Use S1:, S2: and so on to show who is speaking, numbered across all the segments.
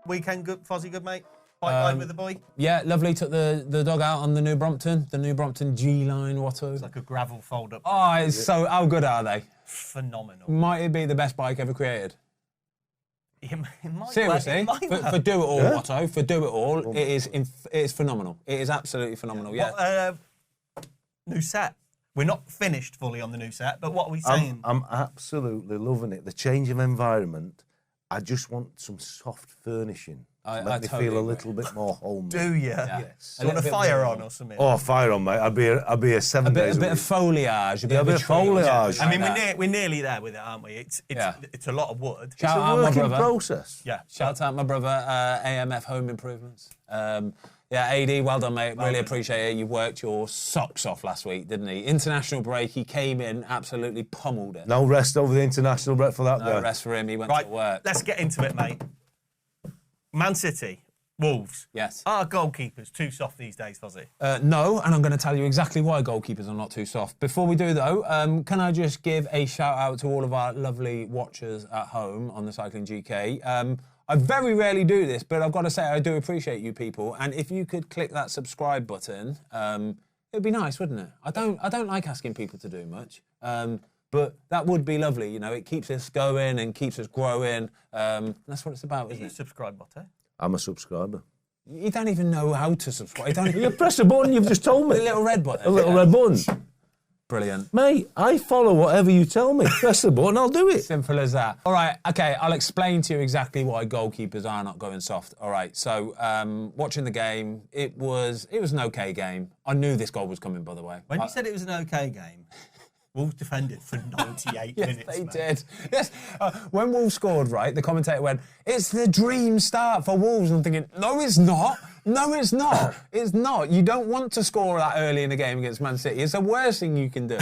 S1: Weekend good, Fozzie, good mate? Bike with the boy?
S2: Yeah, lovely. Took the dog out on the New Brompton G-line Watto.
S1: It's like a gravel fold-up.
S2: Oh, it's so... How good are they?
S1: Phenomenal.
S2: Might it be the best bike ever created?
S1: It might
S2: Seriously, for do it all,
S3: Yeah.
S2: Watto, for do it all, it is phenomenal. It is absolutely phenomenal, yeah.
S1: New set. We're not finished fully on the new set, but what are we saying?
S3: I'm absolutely loving it. The change of environment. I just want some soft furnishing.
S2: I
S3: Make me
S2: totally
S3: feel a
S2: agree.
S3: little bit more homey.
S1: Do you?
S2: Yeah.
S3: Yes.
S1: Do you want a
S2: little bit
S1: fire
S2: more.
S1: on or something?
S3: Oh, fire on, mate. I'd be a 7 days
S2: A bit of
S3: week.
S2: foliage, a bit
S3: Yeah,
S2: of
S3: a bit
S2: a
S3: of
S2: tree,
S3: foliage.
S1: I mean,
S2: that.
S1: we're nearly there with it, aren't we? It's a lot of wood.
S3: It's
S2: Shout
S3: a
S2: out my
S3: work in
S2: brother.
S3: process.
S1: Yeah.
S2: Shout out my brother, AMF Home Improvements. Yeah, AD, well done, mate. Really appreciate it. You worked your socks off last week, didn't he? International break, he came in, absolutely pummeled it.
S3: No rest over the international break for that
S2: No
S3: guy.
S2: rest for him, he went
S1: Right,
S2: to work.
S1: let's get into it, mate. Man City, Wolves.
S2: Yes.
S1: Are goalkeepers too soft these days, Fozzie?
S2: No, and I'm going to tell you exactly why goalkeepers are not too soft. Before we do, though, can I just give a shout-out to all of our lovely watchers at home on the Cycling GK? I very rarely do this, but I've got to say I do appreciate you people. And if you could click that subscribe button, it'd be nice, wouldn't it? I don't like asking people to do much, but that would be lovely. You know, it keeps us going and keeps us growing. That's what it's about, isn't
S1: You
S2: it?
S1: subscribe, Watto?
S3: I'm a subscriber.
S2: You don't even know how to subscribe. You don't
S3: You
S2: even...
S3: press a button, you've just told me.
S2: The little red button.
S3: A little red button.
S2: Brilliant.
S3: Mate, I follow whatever you tell me. Press the button, I'll do it.
S2: Simple as that. All right, okay, I'll explain to you exactly why goalkeepers are not going soft. All right, so watching the game, it was an okay game. I knew this goal was coming, by the way.
S1: When you said it was an okay game, Wolves defended for 98
S2: Yes,
S1: minutes.
S2: they
S1: mate.
S2: did. Yes, when Wolves scored, right, the commentator went, "It's the dream start for Wolves." And I'm thinking, no, it's not. No, it's not. It's not. You don't want to score that early in the game against Man City. It's the worst thing you can do.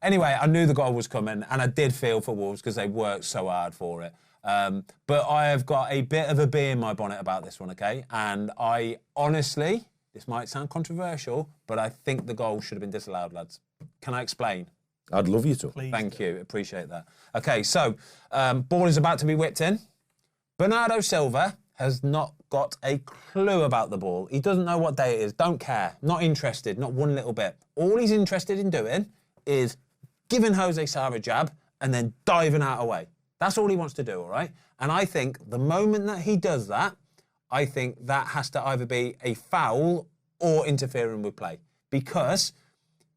S2: Anyway, I knew the goal was coming, and I did feel for Wolves because they worked so hard for it. But I have got a bit of a bee in my bonnet about this one, okay? And I honestly, this might sound controversial, but I think the goal should have been disallowed, lads. Can I explain?
S3: I'd love you to.
S1: Please
S2: Thank
S1: do.
S2: you. Appreciate that. Okay, so ball is about to be whipped in. Bernardo Silva has not got a clue about the ball. He doesn't know what day it is. Don't care. Not interested. Not one little bit. All he's interested in doing is giving Jose Sa a jab and then diving out away. That's all he wants to do, all right? And I think the moment that he does that, I think that has to either be a foul or interfering with play because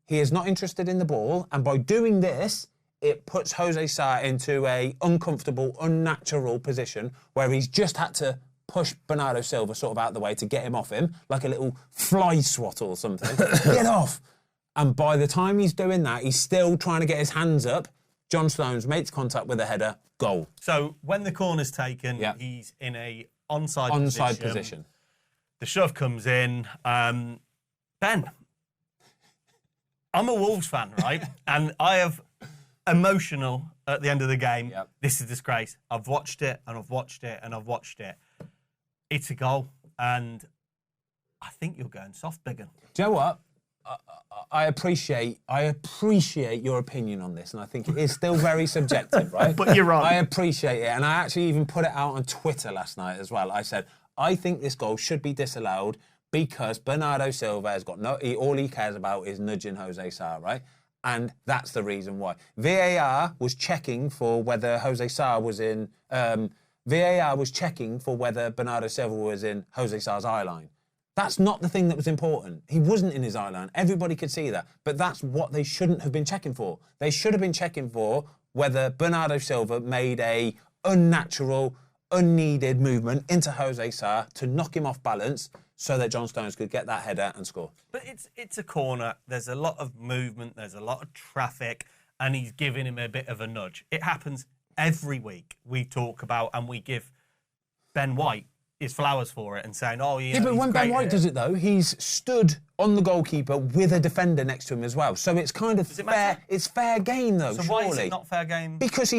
S2: he is not interested in the ball, and by doing this, it puts Jose Sa into a uncomfortable, unnatural position where he's just had to push Bernardo Silva sort of out the way to get him off him, like a little fly swat or something. Get off! And by the time he's doing that, he's still trying to get his hands up. John Stones makes contact with a header, goal.
S1: So when the corner's taken,
S2: Yeah.
S1: he's in a onside
S2: Position.
S1: The shove comes in. Ben, I'm a Wolves fan, right? And I have emotional at the end of the game.
S2: Yep.
S1: This is a disgrace. I've watched it and I've watched it and I've watched it. It's a goal. And I think you're going soft, Biggin.
S2: Do you know what? I appreciate your opinion on this, and I think it is still very subjective, right?
S1: But you're right.
S2: I appreciate it, and I actually even put it out on Twitter last night as well. I said, I think this goal should be disallowed because Bernardo Silva has got all he cares about is nudging Jose Sa, right? And that's the reason why. VAR was checking for whether Jose Sa was in... VAR was checking for whether Bernardo Silva was in Jose Sa's eye line. That's not the thing that was important. He wasn't in his eye line. Everybody could see that. But that's what they shouldn't have been checking for. They should have been checking for whether Bernardo Silva made a unnatural, unneeded movement into Jose Sa to knock him off balance so that John Stones could get that header and score.
S1: But it's a corner. There's a lot of movement. There's a lot of traffic. And he's giving him a bit of a nudge. It happens every week. We talk about and we give Ben White his flowers for it and saying, oh, yeah.
S2: But when Ben White does it, though, he's stood on the goalkeeper with a defender next to him as well. So it's kind of fair.
S1: matter?
S2: It's fair game, though,
S1: So
S2: surely.
S1: why is it not fair game?
S2: Because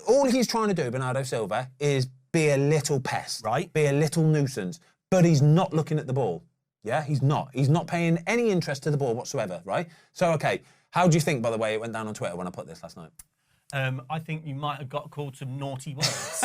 S2: all he's trying to do, Bernardo Silva, is be a little pest.
S1: Right.
S2: Be a little nuisance. But he's not looking at the ball. Yeah, he's not. He's not paying any interest to the ball whatsoever, right? So, okay, how do you think, by the way, it went down on Twitter when I put this last night?
S1: I think you might have got called some naughty words.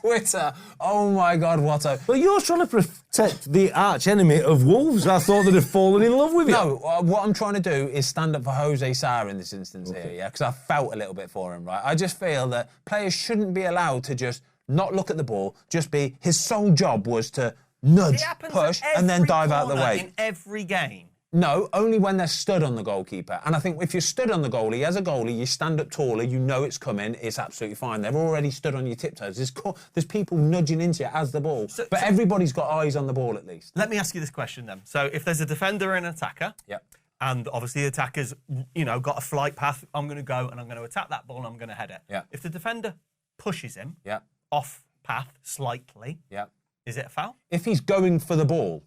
S2: Twitter. Oh my God, Watto.
S3: But you're trying to protect the arch enemy of Wolves. I thought they'd have fallen in love with you.
S2: No, what I'm trying to do is stand up for Jose Sa in this instance here, yeah, because I felt a little bit for him, right? I just feel that players shouldn't be allowed to just not look at the ball, just be, his sole job was to nudge, push, and then dive out the way.
S1: In every game.
S2: No, only when they're stood on the goalkeeper. And I think if you're stood on the goalie, as a goalie, you stand up taller, you know it's coming, it's absolutely fine. They've already stood on your tiptoes. There's people nudging into you as the ball. But everybody's got eyes on the ball at least.
S1: Let me ask you this question then. So if there's a defender and an attacker, and obviously the attacker's, got a flight path, I'm going to go and I'm going to attack that ball and I'm going to head it.
S2: Yeah.
S1: If the defender pushes him off path slightly, is it a foul?
S2: If he's going for the ball.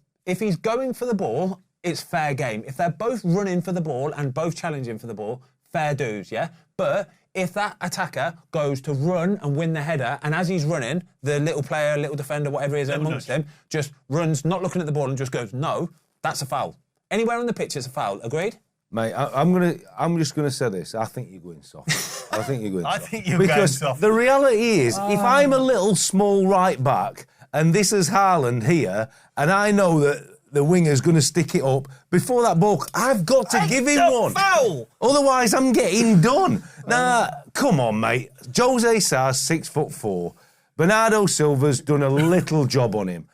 S2: It's fair game. If they're both running for the ball and both challenging for the ball, fair dues, yeah? But if that attacker goes to run and win the header, and as he's running, the little player, little defender, whatever he is amongst him, just runs, not looking at the ball and just goes, no, that's a foul. Anywhere on the pitch, it's a foul. Agreed?
S3: Mate, I'm just gonna say this. I think you're going soft. I think you're going soft.
S1: I think you're going soft.
S3: The reality is, if I'm a little small right back, and this is Haaland here, and I know that the winger's going to stick it up before that ball, I've got to give him one.
S1: Foul.
S3: Otherwise, I'm getting done. Nah, come on, mate. Jose Sa's 6'4". Bernardo Silva's done a little job on him.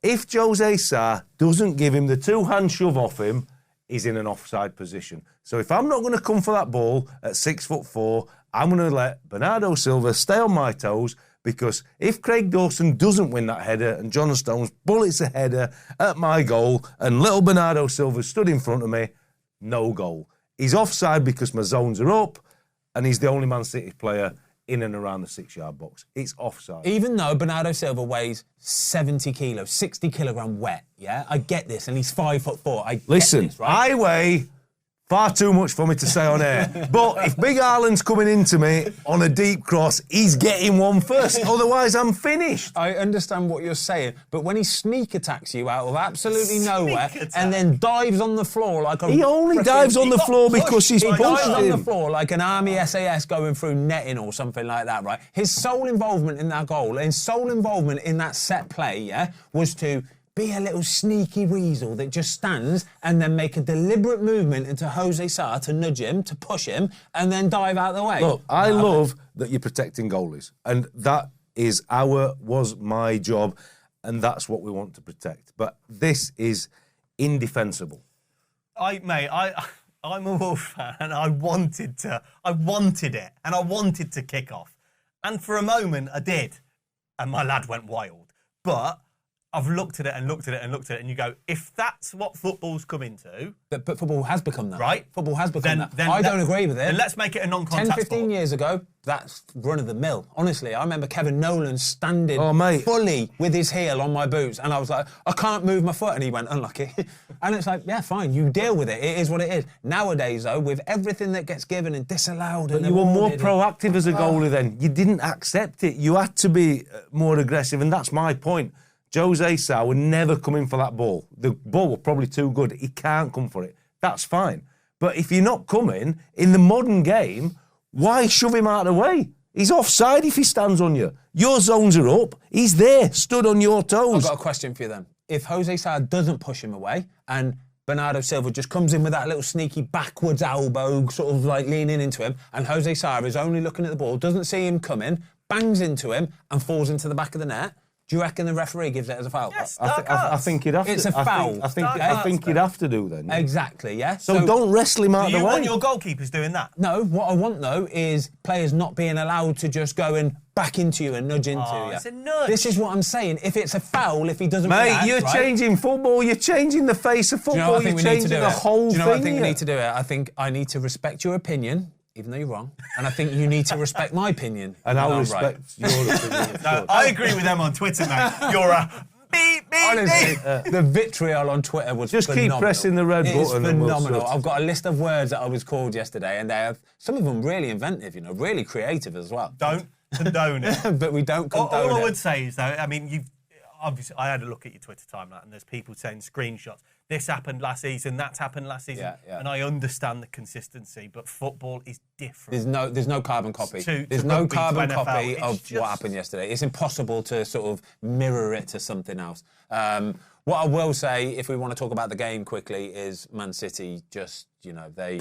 S3: If Jose Sa doesn't give him the two-hand shove off him, he's in an offside position. So if I'm not going to come for that ball at 6'4", I'm going to let Bernardo Silva stay on my toes, because if Craig Dawson doesn't win that header and John Stones bullets a header at my goal and little Bernardo Silva stood in front of me, no goal. He's offside because my zones are up and he's the only Man City player in and around the 6-yard box. It's offside.
S2: Even though Bernardo Silva weighs 70 kilos, 60 kilogram wet, yeah? I get this, and he's 5'4".
S3: Listen,
S2: this, right?
S3: I weigh far too much for me to say on air. But if Big Haaland's coming into me on a deep cross, he's getting one first. Otherwise, I'm finished.
S2: I understand what you're saying, but when he sneak attacks you out of absolutely nowhere and then dives on the floor like a...
S3: He only dives on the floor because he's pushed him.
S2: He dives on the floor like an Army SAS going through netting or something like that, right? His sole involvement in that goal, his sole involvement in that set play, yeah, was to be a little sneaky weasel that just stands and then make a deliberate movement into Jose Sa to nudge him, to push him, and then dive out the way.
S3: Look, I love that you're protecting goalies, and that was my job, and that's what we want to protect. But this is indefensible.
S1: I'm a Wolves fan, and I wanted it, and I wanted to kick off. And for a moment, I did, and my lad went wild. But I've looked at it and looked at it and looked at it, and you go, if that's what football's come into...
S2: But football has become that.
S1: Right.
S2: Football has become that. I don't agree with it.
S1: Then let's make it a non-contact
S2: 10, 15
S1: sport.
S2: years ago, that's run-of-the-mill. Honestly, I remember Kevin Nolan standing fully with his heel on my boots, and I was like, I can't move my foot, and he went, unlucky. And it's like, yeah, fine, you deal with it. It is what it is. Nowadays, though, with everything that gets given and disallowed...
S3: But you were more proactive as a goalie then. You didn't accept it. You had to be more aggressive, and that's my point. Jose Sa would never come in for that ball. The ball was probably too good. He can't come for it. That's fine. But if you're not coming, in the modern game, why shove him out of the way? He's offside if he stands on you. Your zones are up. He's there, stood on your toes.
S2: I've got a question for you then. If Jose Sa doesn't push him away and Bernardo Silva just comes in with that little sneaky backwards elbow, sort of like leaning into him, and Jose Sa is only looking at the ball, doesn't see him coming, bangs into him and falls into the back of the net, do you reckon the referee gives it as a foul?
S1: Yes,
S3: I think he'd have to.
S2: It's a foul.
S3: I think he'd have to do then.
S2: Exactly, yeah.
S3: So don't wrestle him out of the way.
S1: Do you want your goalkeepers doing that?
S2: No, what I want, though, is players not being allowed to just go and back into you and nudge into you.
S1: It's a nudge.
S2: This is what I'm saying. If it's a foul, if he doesn't
S3: Mate,
S2: react,
S3: you're changing football. You're changing the face of football.
S2: Do you know what I think
S3: you're
S2: we need to
S3: changing
S2: do
S3: the whole thing.
S2: Do you know what I think we need to do it? I think I need to respect your opinion, even though you're wrong, and I think you need to respect my opinion.
S3: And I'll respect your opinion.
S1: No, I agree with them on Twitter, mate. You're a beep, beep,
S2: Honestly,
S1: beep.
S2: the vitriol on Twitter was
S3: Just
S2: phenomenal.
S3: keep pressing the red
S2: It is
S3: button and we'll
S2: phenomenal.
S3: sort.
S2: I've got a list of words that I was called yesterday, and they have some of them really inventive, really creative as well.
S1: Don't condone it.
S2: But we don't condone
S1: All I
S2: it.
S1: would say is, though, I mean, obviously, I had a look at your Twitter timeline, and there's people saying screenshots. this happened last season, that's happened last season, and I understand the consistency, but football is different.
S2: There's no carbon copy. There's no carbon copy of what happened yesterday. It's impossible to sort of mirror it to something else. What I will say, if we want to talk about the game quickly, is Man City just, they're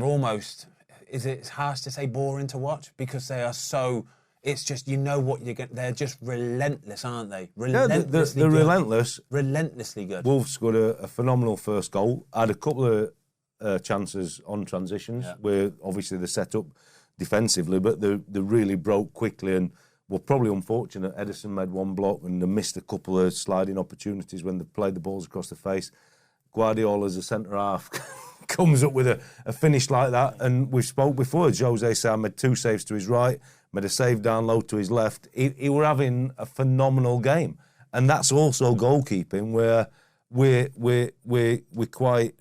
S2: almost, it's harsh to say boring to watch because they are so, it's just, what you're getting, they're just relentless, aren't they? Relentlessly
S3: they're
S2: good.
S3: relentless.
S2: Relentlessly good.
S3: Wolves scored a phenomenal first goal, had a couple of chances on transitions where obviously they're set up defensively, but they really broke quickly and were probably unfortunate. Ederson made one block and they missed a couple of sliding opportunities when they played the balls across the face. Guardiola as a centre-half comes up with a finish like that, and we've spoke before, Jose Sa made 2 saves to his right, made a save down low to his left. He were having a phenomenal game, and that's also goalkeeping where we're quite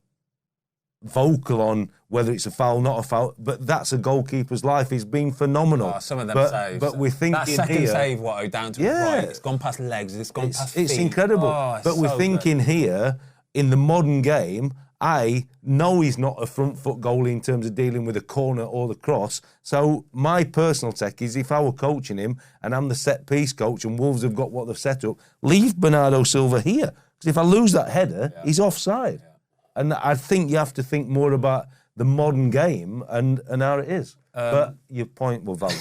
S3: vocal on whether it's a foul, not a foul, but that's a goalkeeper's life. He's been phenomenal.
S2: Oh, some of them saves.
S3: But we're thinking
S2: that second
S3: here,
S2: save, Watto, down to his right, it's gone past legs, it's gone past feet.
S3: It's incredible. But we're thinking here, in the modern game, I know he's not a front foot goalie in terms of dealing with a corner or the cross. So my personal take is if I were coaching him and I'm the set piece coach and Wolves have got what they've set up, leave Bernardo Silva here. Because if I lose that header, he's offside. Yeah. And I think you have to think more about the modern game and how it is. But your point will valid.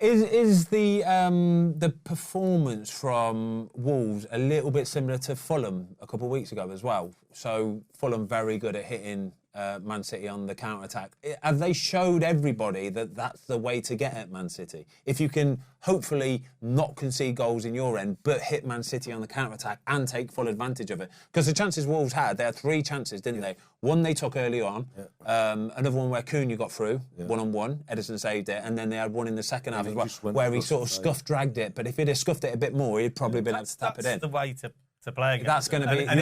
S2: Is the performance from Wolves a little bit similar to Fulham a couple of weeks ago as well? So Fulham very good at hitting Man City on the counter-attack. Have they showed everybody that that's the way to get at Man City? If you can hopefully not concede goals in your end, but hit Man City on the counter-attack and take full advantage of it. Because the chances Wolves had, they had 3 chances, didn't they? One they took early on, another one where Cunha got through, one-on-one, Ederson saved it, and then they had one in the second half as well, where he sort of scuff-dragged it, but if he'd have scuffed it a bit more, he'd probably been able to tap it in.
S1: That's the way to play against
S2: That's going to be...
S1: And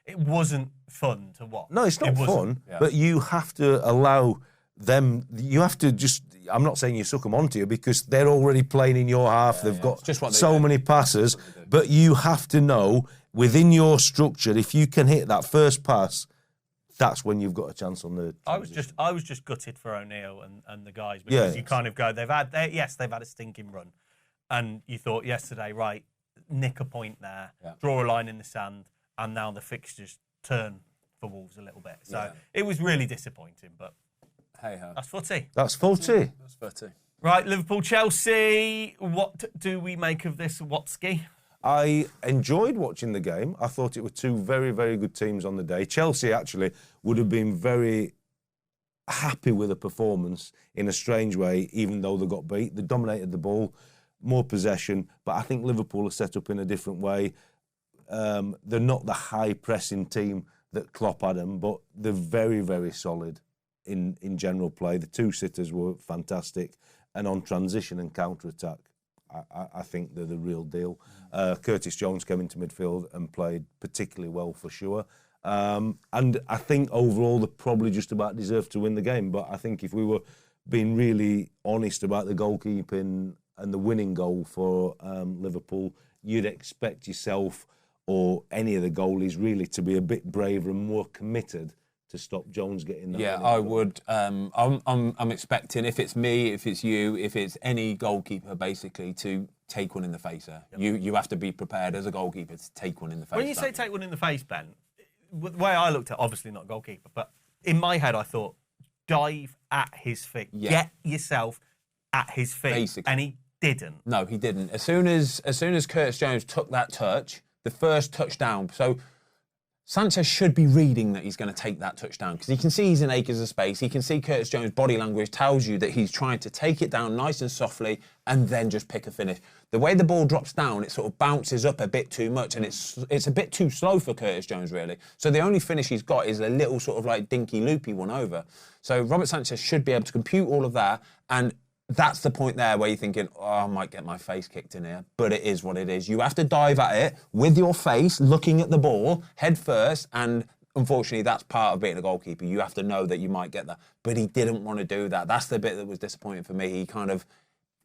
S1: it wasn't fun to watch.
S3: No, it's not fun, but you have to allow them, you have to just, I'm not saying you suck them onto you because they're already playing in your half, they've got so many passes, but you have to know within your structure, if you can hit that first pass, that's when you've got a chance on the transition.
S1: I was just gutted for O'Neill and the guys because you kind of go, they've had a stinking run, and you thought yesterday, right, nick a point there, draw a line in the sand, and now the fixtures turn for Wolves a little bit. So it was really disappointing, but hey-ho. That's footy.
S3: That's footy.
S2: That's footy.
S1: Right, Liverpool-Chelsea. What do we make of this, Watsky?
S3: I enjoyed watching the game. I thought it were 2 very, very good teams on the day. Chelsea actually would have been very happy with the performance in a strange way, even though they got beat. They dominated the ball, more possession, but I think Liverpool are set up in a different way. They're not the high-pressing team that Klopp had them, but they're very, very solid in general play. The 2 sitters were fantastic, and on transition and counter-attack, I think they're the real deal. Curtis Jones came into midfield and played particularly well for sure. And I think overall they probably just about deserved to win the game, but I think if we were being really honest about the goalkeeping and the winning goal for Liverpool, you'd expect yourself or any of the goalies really to be a bit braver and more committed to stop Jones getting that.
S2: Yeah, I would. I'm expecting, if it's me, if it's you, if it's any goalkeeper, basically, to take one in the face. You have to be prepared as a goalkeeper to take one in the face.
S1: When you say take one in the face, Ben, the way I looked at, obviously not goalkeeper, but in my head I thought, dive at his feet. Yeah. Get yourself at his feet.
S2: Basically.
S1: And he didn't.
S2: No, he didn't. As soon as Curtis Jones took that touch, the first touchdown, so Sanchez should be reading that he's going to take that touchdown because he can see he's in acres of space. He can see Curtis Jones' body language tells you that he's trying to take it down nice and softly and then just pick a finish. The way the ball drops down, it sort of bounces up a bit too much and it's a bit too slow for Curtis Jones, really. So the only finish he's got is a little sort of like dinky loopy one over. So Robert Sanchez should be able to compute all of that, and that's the point there where you're thinking, oh, I might get my face kicked in here, but it is what it is. You have to dive at it with your face, looking at the ball, head first, and unfortunately, that's part of being a goalkeeper. You have to know that you might get that. But he didn't want to do that. That's the bit that was disappointing for me. He kind of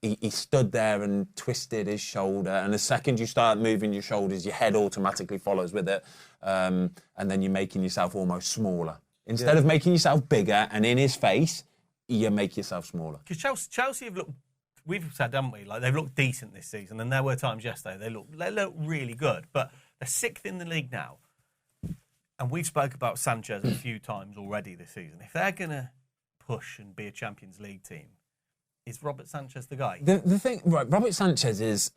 S2: he stood there and twisted his shoulder. And the second you start moving your shoulders, your head automatically follows with it. And then you're making yourself almost smaller. Instead of making yourself bigger and in his face, you make yourself smaller.
S1: Because Chelsea have looked, we've said, haven't we? Like, they've looked decent this season. And there were times yesterday they look really good. But they're 6th in the league now. And we've spoke about Sanchez a few times already this season. If they're going to push and be a Champions League team, is Robert Sanchez the guy?
S2: The thing, right, Robert Sanchez is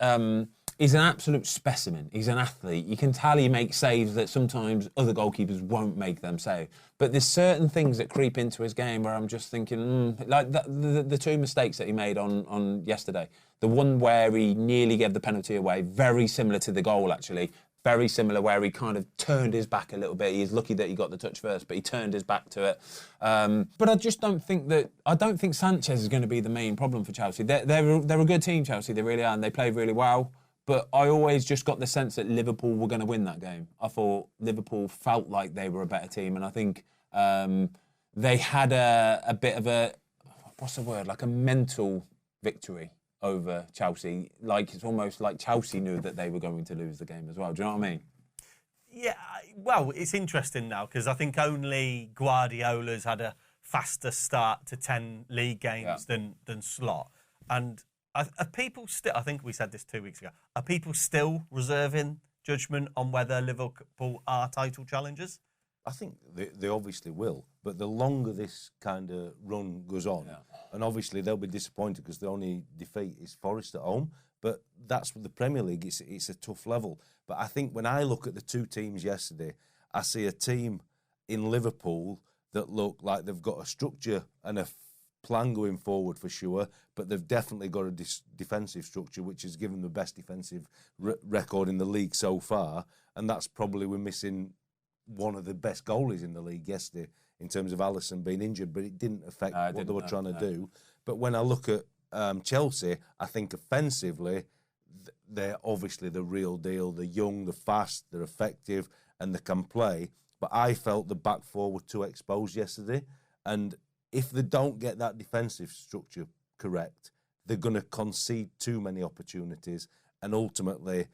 S2: he's an absolute specimen. He's an athlete. You can tell he makes saves that sometimes other goalkeepers won't make them save. But there's certain things that creep into his game where I'm just thinking, like the 2 mistakes that he made on yesterday. The one where he nearly gave the penalty away, very similar to the goal, actually. Very similar, where he kind of turned his back a little bit. He's lucky that he got the touch first, but he turned his back to it. But I just don't think Sanchez is going to be the main problem for Chelsea. They're a good team, Chelsea. They really are, and they played really well. But I always just got the sense that Liverpool were going to win that game. I thought Liverpool felt like they were a better team, and I think they had a bit of a, what's the word, like a mental victory over Chelsea. Like, it's almost like Chelsea knew that they were going to lose the game as well. Do you know what I mean?
S1: Yeah, well, it's interesting now because I think only Guardiola's had a faster start to 10 league games than Slot. And are people still, I think we said this 2 weeks ago, are people still reserving judgment on whether Liverpool are title challengers?
S3: I think they obviously will, but the longer this kind of run goes on, and obviously they'll be disappointed because the only defeat is Forest at home, but that's with the Premier League, it's a tough level. But I think when I look at the 2 teams yesterday, I see a team in Liverpool that look like they've got a structure and a plan going forward for sure, but they've definitely got a defensive structure which has given them the best defensive record in the league so far, and that's probably we're missing one of the best goalies in the league yesterday in terms of Alisson being injured, but it didn't affect what they were trying to do. But when I look at Chelsea, I think offensively, they're obviously the real deal. They're young, they're fast, they're effective, and they can play. But I felt the back four were too exposed yesterday. And if they don't get that defensive structure correct, they're going to concede too many opportunities. And ultimately,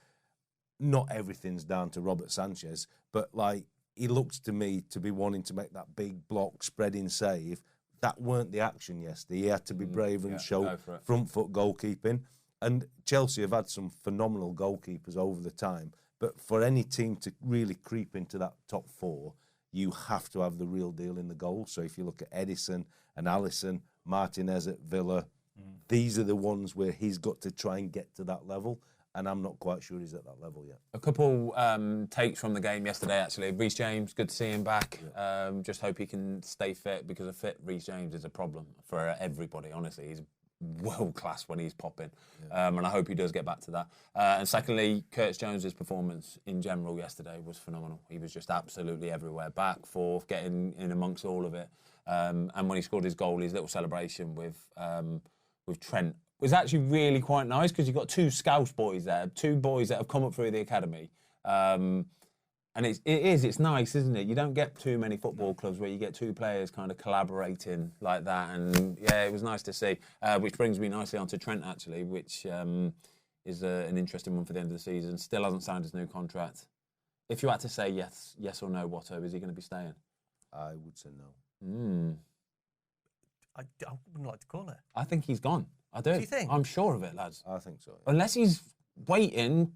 S3: not everything's down to Robert Sanchez, but like, he looks to me to be wanting to make that big block spreading save. That weren't the action yesterday. He had to be brave and show front foot goalkeeping. And Chelsea have had some phenomenal goalkeepers over the time. But for any team to really creep into that top 4, you have to have the real deal in the goal. So if you look at Edison and Alisson, Martinez at Villa, these are the ones where he's got to try and get to that level. And I'm not quite sure he's at that level yet.
S2: A couple takes from the game yesterday, actually. Reece James, good to see him back. Just hope he can stay fit, because a fit Reece James is a problem for everybody, honestly. He's world-class when he's popping. And I hope he does get back to that. And secondly, Curtis Jones's performance in general yesterday was phenomenal. He was just absolutely everywhere. Back, forth, getting in amongst all of it. And when he scored his goal, his little celebration with Trent was actually really quite nice, because you've got 2 Scouse boys there, 2 boys that have come up through the academy. And it's nice, isn't it? You don't get too many football clubs where you get 2 players kind of collaborating like that. And yeah, it was nice to see. Which brings me nicely onto Trent, actually, which is an interesting one for the end of the season. Still hasn't signed his new contract. If you had to say yes or no, Watto, is he going to be staying?
S3: I would say no.
S1: I wouldn't like to call it.
S2: I think he's gone. I do.
S1: Do you think?
S2: I'm sure of it, lads.
S3: I think so. Yeah.
S2: Unless he's waiting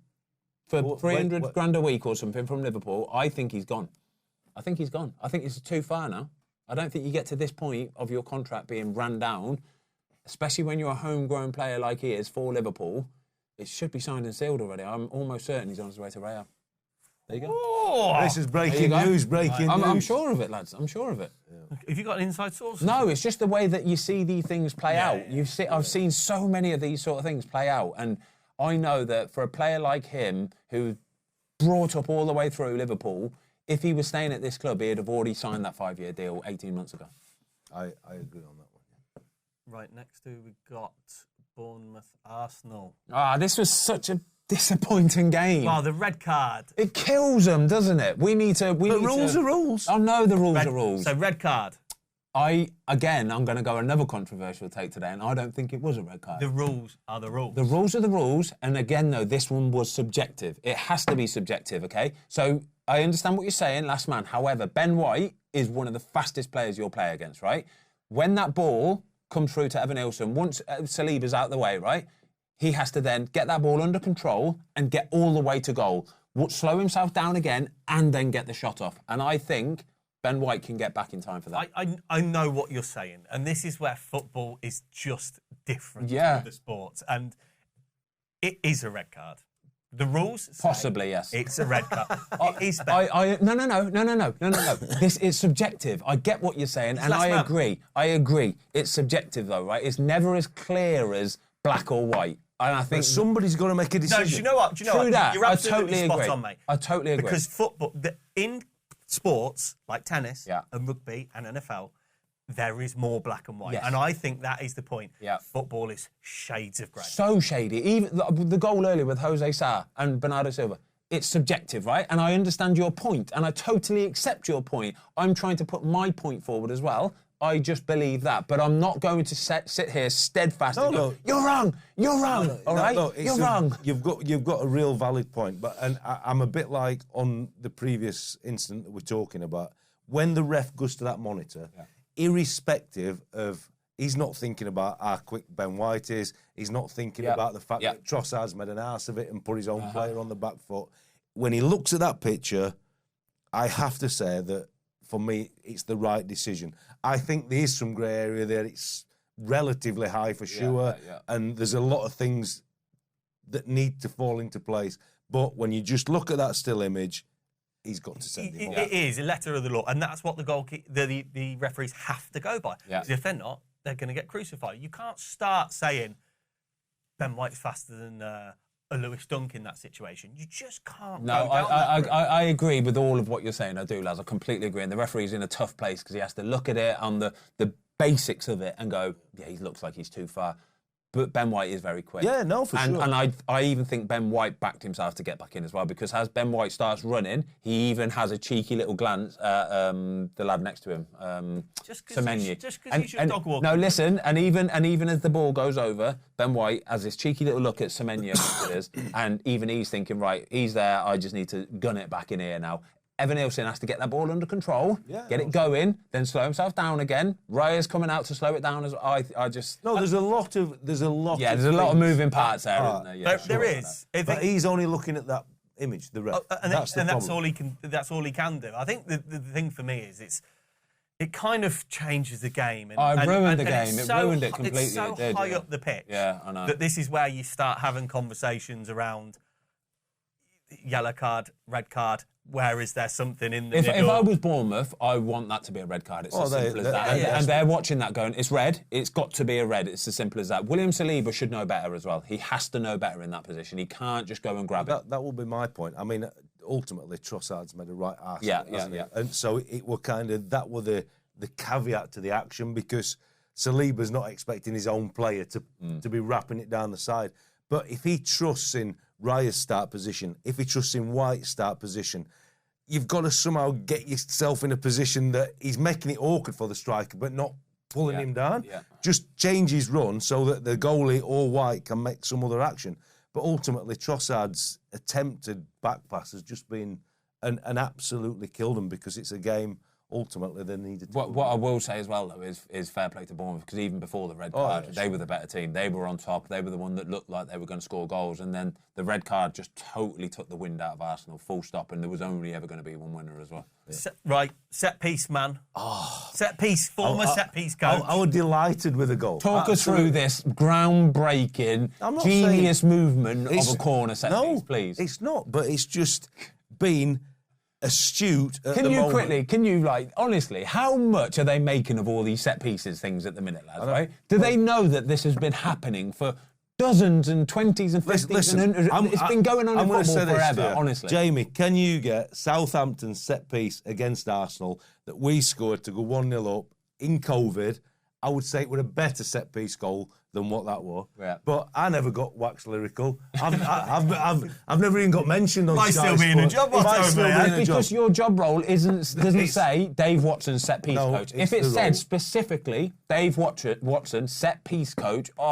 S2: for 300 grand a week or something from Liverpool, I think he's gone. I think it's too far now. I don't think you get to this point of your contract being ran down, especially when you're a homegrown player like he is for Liverpool. It should be signed and sealed already. I'm almost certain he's on his way to Real. There you go.
S3: Oh, this is breaking news.
S2: I'm sure of it, lads. I'm sure of it.
S1: Yeah. Have you got an inside source?
S2: No, it's just the way that you see these things play out. I've seen so many of these sort of things play out, and I know that for a player like him, who brought up all the way through Liverpool, if he was staying at this club, he'd have already signed that 5-year deal 18 months ago.
S3: I agree on that one. Yeah.
S1: Right, next to we got Bournemouth, Arsenal.
S2: This was such a disappointing game.
S1: Oh, the red card.
S2: It kills them, doesn't it? But rules are rules. I know the rules are rules.
S1: So red card.
S2: I'm going to go another controversial take today, and I don't think it was a red card.
S1: The rules are the rules.
S2: The rules are the rules, and again, though, this one was subjective. It has to be subjective, okay? So I understand what you're saying, last man. However, Ben White is one of the fastest players you'll play against, right? When that ball comes through to Evan Nilsson, once Saliba's out the way, right, he has to then get that ball under control and get all the way to goal, slow himself down again, and then get the shot off. And I think Ben White can get back in time for that.
S1: I know what you're saying, and this is where football is just different to the sports, and it is a red card. The rules say
S2: possibly, yes.
S1: It's a red card. It is bad.
S2: No. This is subjective. I get what you're saying, and I agree. It's subjective, though, right? It's never as clear as black or white. And I think
S3: but somebody's got to make a decision.
S1: No, do you know what?
S2: True that.
S1: You're absolutely
S2: I totally
S1: spot
S2: agree.
S1: on, mate.
S2: I totally agree.
S1: Because football, in sports like tennis
S2: Yeah.
S1: and rugby and NFL, there is more black and white.
S2: Yes.
S1: And I think that is the point.
S2: Yeah.
S1: Football is shades of grey.
S2: So shady. Even the goal earlier with Jose Sa and Bernardo Silva, it's subjective, right? And I understand your point, and I totally accept your point. I'm trying to put my point forward as well. I just believe that. But I'm not going to sit here steadfast and go, you're wrong, all right? You're wrong.
S3: You've got a real valid point. And I'm a bit like on the previous incident that we're talking about. When the ref goes to that monitor, irrespective of, he's not thinking about how quick Ben White is, he's not thinking about the fact that Trossard's made an arse of it and put his own player on the back foot. When he looks at that picture, I have to say that, for me, it's the right decision. I think there is some grey area there. It's relatively high for sure. And there's a lot of things that need to fall into place. But when you just look at that still image, he's got to send him off.
S1: It is a letter of the law. And that's what the referees have to go by.
S2: Yeah.
S1: Because if they're not, they're going to get crucified. You can't start saying Ben White's faster than a Lewis Dunk in that situation. You just can't.
S2: No, I agree with all of what you're saying. I do, Laz. I completely agree. And the referee's in a tough place because he has to look at it on the basics of it and go, yeah, he looks like he's too far. But Ben White is very quick.
S3: Yeah, no, for sure.
S2: And I even think Ben White backed himself to get back in as well, because as Ben White starts running, he even has a cheeky little glance at the lad next to him, Semenyo.
S1: Just because he's your dog walking.
S2: No, listen, and even as the ball goes over, Ben White has this cheeky little look at Semenyo, and even he's thinking, right, he's there, I just need to gun it back in here now. Evan Nilsson has to get that ball under control, get it going, then slow himself down again. Raya's coming out to slow it down as well.
S3: There's a lot of
S2: there's a lot of moving parts there, isn't there? Yeah,
S1: there is.
S3: But he's only looking at that image, the ref.
S1: That's all he can. That's all he can do. I think the thing for me is it kind of changes the game.
S2: It ruined the game. It ruined it completely.
S1: It's so high up the pitch.
S2: Yeah, I know.
S1: That this is where you start having conversations around yellow card, red card. Where is there something in the middle?
S2: If I was Bournemouth, I want that to be a red card. It's as simple as that. And they're watching that going, it's red, it's got to be a red. It's as simple as that. William Saliba should know better as well. He has to know better in that position. He can't just go and grab it.
S3: That will be my point. I mean, ultimately, Trossard's made a right arse.
S2: Yeah.
S3: And so it were that were the caveat to the action, because Saliba's not expecting his own player to be wrapping it down the side. But if he trusts in Raya's start position, if he trusts in White's start position, you've got to somehow get yourself in a position that he's making it awkward for the striker, but not pulling him down.
S2: Yeah.
S3: Just change his run so that the goalie or White can make some other action. But ultimately, Trossard's attempted back pass has just been and absolutely killed him, because it's a game ultimately they needed to.
S2: What I will say as well, though, is fair play to Bournemouth, because even before the red card, they were the better team. They were on top. They were the one that looked like they were going to score goals. And then the red card just totally took the wind out of Arsenal, full stop. And there was only ever going to be one winner as well.
S1: Yeah. Set piece man. Set piece, former set piece coach.
S3: I was delighted with the goal.
S2: Talk us through this groundbreaking, genius movement of a corner set piece, please.
S3: It's not, but it's just been astute at the moment.
S2: Can you, honestly, how much are they making of all these set pieces things at the minute, lads, right? Do they know that this has been happening for dozens and 20s and 50s? It's been going on in football forever, honestly.
S3: Jamie, can you get Southampton's set piece against Arsenal that we scored to go 1-0 up in COVID? I would say it was a better set piece goal than what that was.
S2: Yeah.
S3: But I never got wax lyrical. I've never even got mentioned on
S1: Might
S3: Sky
S1: still be in a
S3: Sports.
S1: job,
S3: It might
S1: Watto,
S3: still be
S1: mate.
S3: in a job.
S2: Because your job role doesn't say Dave Watson, set piece
S3: No,
S2: coach.
S3: it's
S2: If it
S3: the
S2: said
S3: role.
S2: specifically Dave Watson, set piece coach, mate,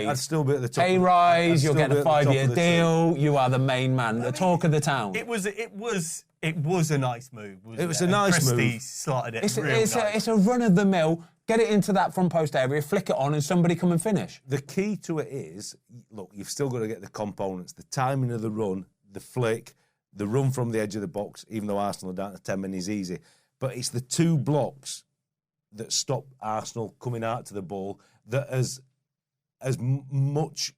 S3: I'd still be at the top.
S2: pay
S3: I'd
S2: rise, you'll
S3: still
S2: get
S3: be
S2: a
S3: at the top
S2: 5-year
S3: of the
S2: deal. You are the main man, the talk of the town.
S1: It was a nice move. Wasn't
S3: It was a nice
S1: Christie
S3: move.
S1: slotted it
S2: It's
S1: real nice.
S2: it's a run of the mill. Get it into that front post area, flick it on, and somebody come and finish.
S3: The key to it is, look, you've still got to get the components, the timing of the run, the flick, the run from the edge of the box, even though Arsenal are down to 10 men is easy. But it's the two blocks that stop Arsenal coming out to the ball that as much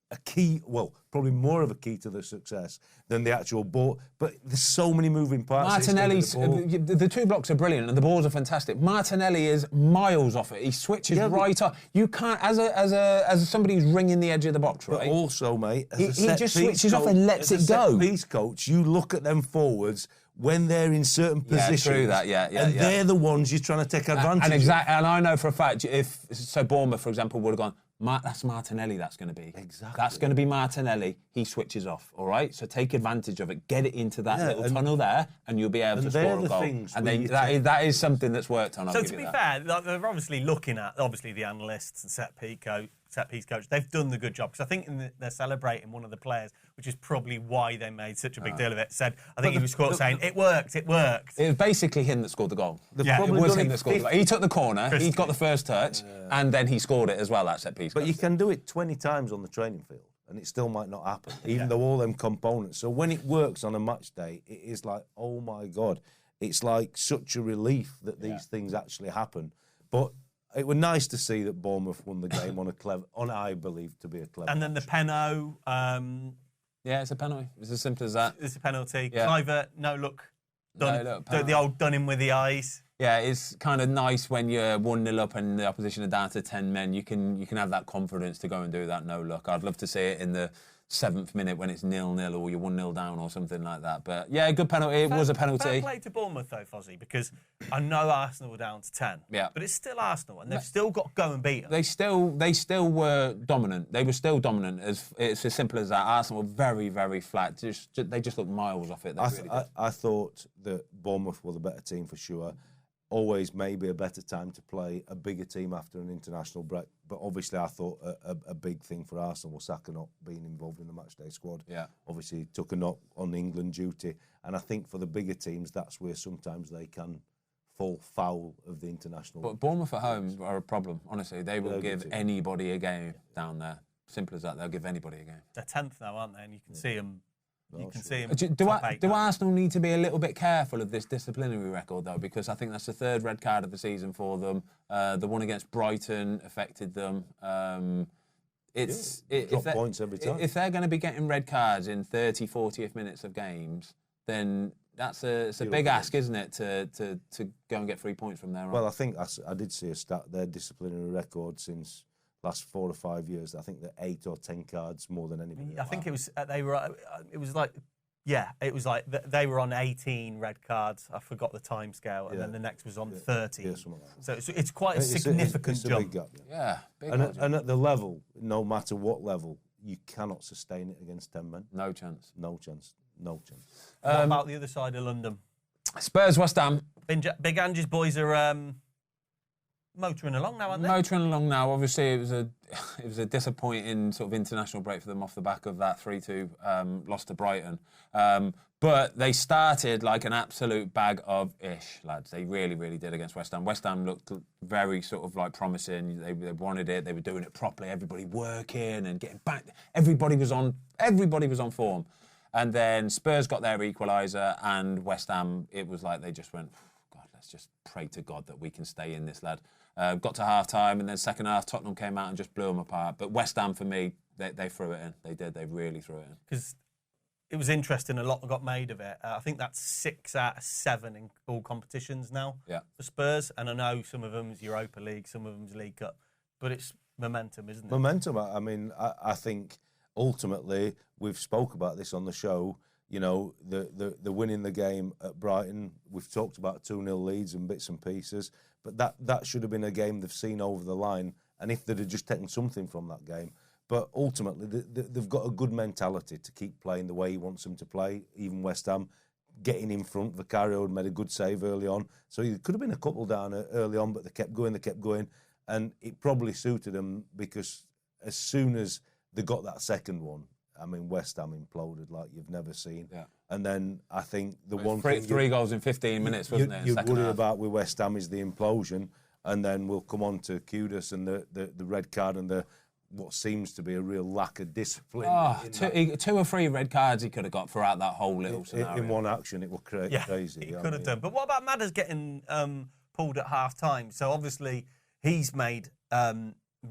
S3: a key, well, probably more of a key to the success than the actual ball. But there's so many moving parts.
S2: Martinelli's, the two blocks are brilliant and the balls are fantastic. Martinelli is miles off it. He switches right off. You can't, as somebody who's ringing the edge of the box, right?
S3: But also, mate, as
S2: He
S3: a set
S2: just
S3: piece
S2: switches off
S3: coach-
S2: and lets
S3: as
S2: it
S3: a set
S2: go.
S3: piece coach, you look at them forwards when they're in certain
S2: Yeah,
S3: positions.
S2: true that, yeah,
S3: and
S2: yeah.
S3: they're the ones you're trying to take advantage of.
S2: And I know for a fact, if Bournemouth, for example, would have gone, that's Martinelli, that's going to be.
S3: Exactly.
S2: That's going to be Martinelli. He switches off, all right? So take advantage of it. Get it into that little
S3: and-
S2: tunnel there, and you'll be able to
S3: and
S2: score
S3: they're
S2: a
S3: the
S2: goal.
S3: things
S2: And
S3: where
S2: then
S3: you
S2: that is something that's worked on. I'll
S1: So
S2: give
S1: to
S2: you
S1: be
S2: that.
S1: fair, like, they're obviously looking at the analysts and set piece coach. They've done the good job because I think they're celebrating one of the players, which is probably why they made such a big deal of it. Said I think he was caught saying it worked.
S2: It was basically him that scored the goal.
S1: Yeah.
S2: It was him that scored the goal. He took the corner, he got the first touch, and then he scored it as well, that set piece.
S3: But you can do it 20 times on the training field, and it still might not happen, even though all them components. So when it works on a match day, it is like, oh my God, it's like such a relief that these things actually happen. But it was nice to see that Bournemouth won the game on I believe to be a clever.
S1: And then the Penno,
S2: Yeah, it's a penalty. It's as simple as that.
S1: it's a penalty.
S2: Yeah.
S1: Cliver, no look, done,
S2: No look,
S1: the
S2: penalty.
S1: old done him with the eyes.
S2: Yeah, it's kind of nice when you're 1-0 up and the opposition are down to 10 men. You can have that confidence to go and do that no look. I'd love to see it in the 7th minute when it's 0-0 or you're 1-0 down or something like that. But yeah, good penalty. It was a penalty.
S1: Fair play to Bournemouth though, Fozzie, because I know Arsenal were down to 10.
S2: Yeah.
S1: But it's still Arsenal, and they've still got to go and beat them.
S2: They still were dominant. They were still dominant. It's as simple as that. Arsenal were very, very flat. They just looked miles off it. They really did.
S3: I thought that Bournemouth were the better team for sure. Always maybe a better time to play a bigger team after an international break. But obviously I thought a big thing for Arsenal was Saka not being involved in the matchday squad.
S2: Yeah.
S3: Obviously he took a knock on England duty. And I think for the bigger teams, that's where sometimes they can fall foul of the international.
S2: But Bournemouth at home are a problem, honestly. They will
S3: They're a good
S2: give
S3: team.
S2: anybody a game down there. Simple as that. They'll give anybody a game.
S1: They're 10th now, aren't they? And you can see them. You can see them.
S2: Do Arsenal need to be a little bit careful of this disciplinary record, though? Because I think that's the 3rd red card of the season for them. The one against Brighton affected them.
S3: Drop points every time.
S2: If they're going to be getting red cards in 30, 40th minutes of games, then it's a big ask, isn't it, to go and get 3 points from there on?
S3: Well, I think I did see a stat, their disciplinary record since last 4 or 5 years. I think they're 8 or 10 cards more than anybody.
S1: I think it was they were. It was like. Yeah, it was like they were on 18 red cards. I forgot the time scale, and then the next was on 30.
S3: Yeah, something like that.
S1: So it's quite a significant
S3: it's a
S1: jump.
S3: big gap.
S2: yeah, big
S3: And at the level, no matter what level, you cannot sustain it against 10 men.
S2: no chance.
S3: No chance. No chance.
S1: What about the other side of London?
S2: Spurs, West Ham.
S1: Big Angie's boys are motoring along now, aren't they?
S2: Motoring along now. Obviously, it was a disappointing sort of international break for them off the back of that 3-2 loss to Brighton. But they started like an absolute bag of ish, lads. They really, really did against West Ham. West Ham looked very sort of like promising. They wanted it. They were doing it properly. Everybody working and getting back. Everybody was on form. And then Spurs got their equaliser, and West Ham, it was like they just went, God, let's just pray to God that we can stay in this, lad. Got to half-time, and then second half, Tottenham came out and just blew them apart. But West Ham, for me, they threw it in. They did. They really threw it in.
S1: Because it was interesting. A lot got made of it. I think that's 6 out of 7 in all competitions now for Spurs. And I know some of them's Europa League, some of them's League Cup. But it's momentum, isn't it?
S3: Momentum. I mean, I think ultimately we've spoke about this on the show. You know, the winning the game at Brighton. We've talked about 2-0 leads and bits and pieces, but that should have been a game they've seen over the line and if they'd have just taken something from that game. But ultimately, they've got a good mentality to keep playing the way he wants them to play. Even West Ham getting in front. Vicario had made a good save early on. So there could have been a couple down early on, but they kept going. And it probably suited them because as soon as they got that second one, I mean, West Ham imploded like you've never seen.
S2: Yeah.
S3: And then I think
S2: three goals in 15 minutes, wasn't it?
S3: You'd worry about with West Ham is the implosion. And then we'll come on to Kudus and the red card and what seems to be a real lack of discipline.
S2: Two or three red cards he could have got throughout that whole little scenario.
S3: In one action, it was crazy.
S1: He could have done. But what about Madders getting pulled at half-time? So obviously he's made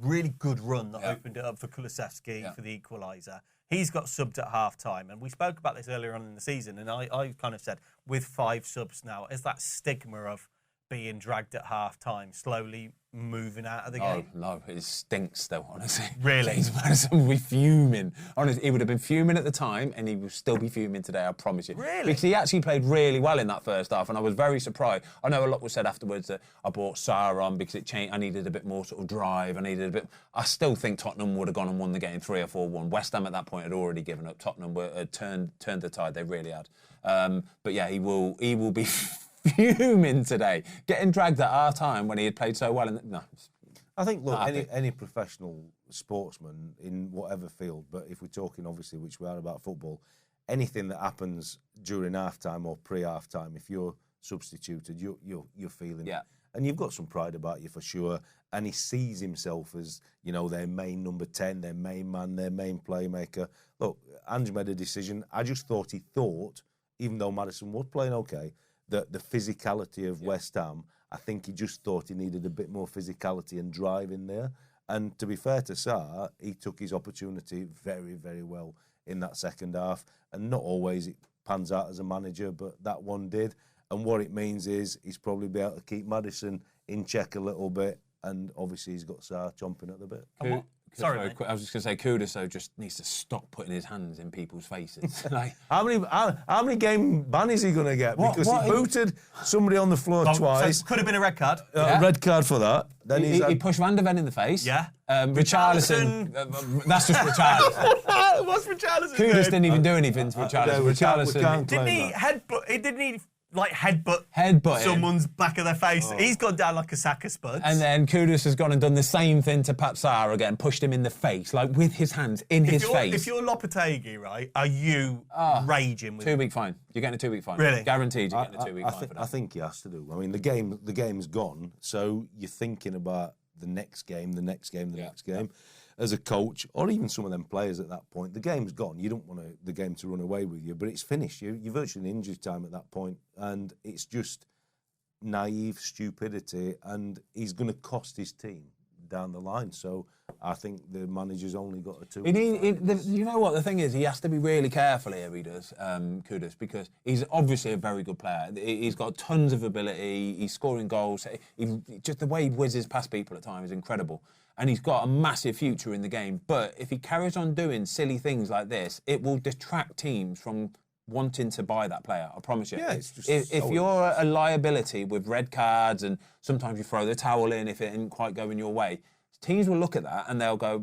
S1: really good run that opened it up for Kulusevski for the equaliser. He's got subbed at half-time. And we spoke about this earlier on in the season, and I kind of said, with 5 subs now, is that stigma of being dragged at half-time, slowly moving out of the game?
S2: No, it stinks though, honestly.
S1: Really?
S2: James Maddison would be fuming. Honestly, he would have been fuming at the time, and he will still be fuming today, I promise you.
S1: Really?
S2: Because he actually played really well in that first half, and I was very surprised. I know a lot was said afterwards that I brought Sarr on because it changed. I needed a bit more sort of drive. I still think Tottenham would have gone and won the game 3 or 4-1. West Ham at that point had already given up. Tottenham had turned the tide. They really had. But yeah, he will be fuming today, getting dragged at our time when he had played so well.
S3: I think, look, any professional sportsman in whatever field, but if we're talking obviously, which we are about football, anything that happens during half-time or pre-half-time, if you're substituted, you're feeling it. And you've got some pride about you for sure. And he sees himself as, their main number 10, their main man, their main playmaker. Look, Ange made a decision. I just thought even though Maddison was playing okay, the physicality of West Ham, I think he just thought he needed a bit more physicality and drive in there. And to be fair to Sarr, he took his opportunity very, very well in that second half. And not always it pans out as a manager, but that one did. And what it means is he's probably be able to keep Maddison in check a little bit. And obviously he's got Sarr chomping at the bit.
S1: Sorry,
S2: I was just going to say, Kudus though just needs to stop putting his hands in people's faces.
S3: How many game ban is he going to get? Because he booted somebody on the floor twice.
S1: So could have been a red card.
S3: Red card for that. Then
S2: he pushed Van der Ven in the face.
S1: Yeah.
S2: Richarlison. That's just Richarlison.
S1: What's Richarlison?
S2: Kudus didn't even do anything to Richarlison.
S3: Richarlison
S1: didn't he headbutt? He didn't headbutt someone's back of their face. He's gone down like a sack of spuds.
S2: And then Kudus has gone and done the same thing to Pep Sarr again, pushed him in the face, like with his hands in his face.
S1: If you're Lopetegui, right, are you raging with
S2: 2-week fine? You're getting a 2-week fine.
S1: Really?
S2: Guaranteed you're getting a 2-week fine for that.
S3: I think he has to do. I mean, the game's gone, so you're thinking about the next game. As a coach, or even some of them players at that point, the game's gone. You don't want the game to run away with you, but it's finished. You're virtually in injury time at that point, and it's just naive stupidity, and he's going to cost his team down the line. So I think the manager's only got a 2.
S2: You know what the thing is? He has to be really careful here. He does, Kudus, because he's obviously a very good player. He's got tons of ability. He's scoring goals. Just the way he whizzes past people at times is incredible. And he's got a massive future in the game. But if he carries on doing silly things like this, it will detract teams from wanting to buy that player. I promise you.
S3: Yeah, it's just
S2: if you're a liability with red cards and sometimes you throw the towel in if it isn't quite going your way, teams will look at that and they'll go,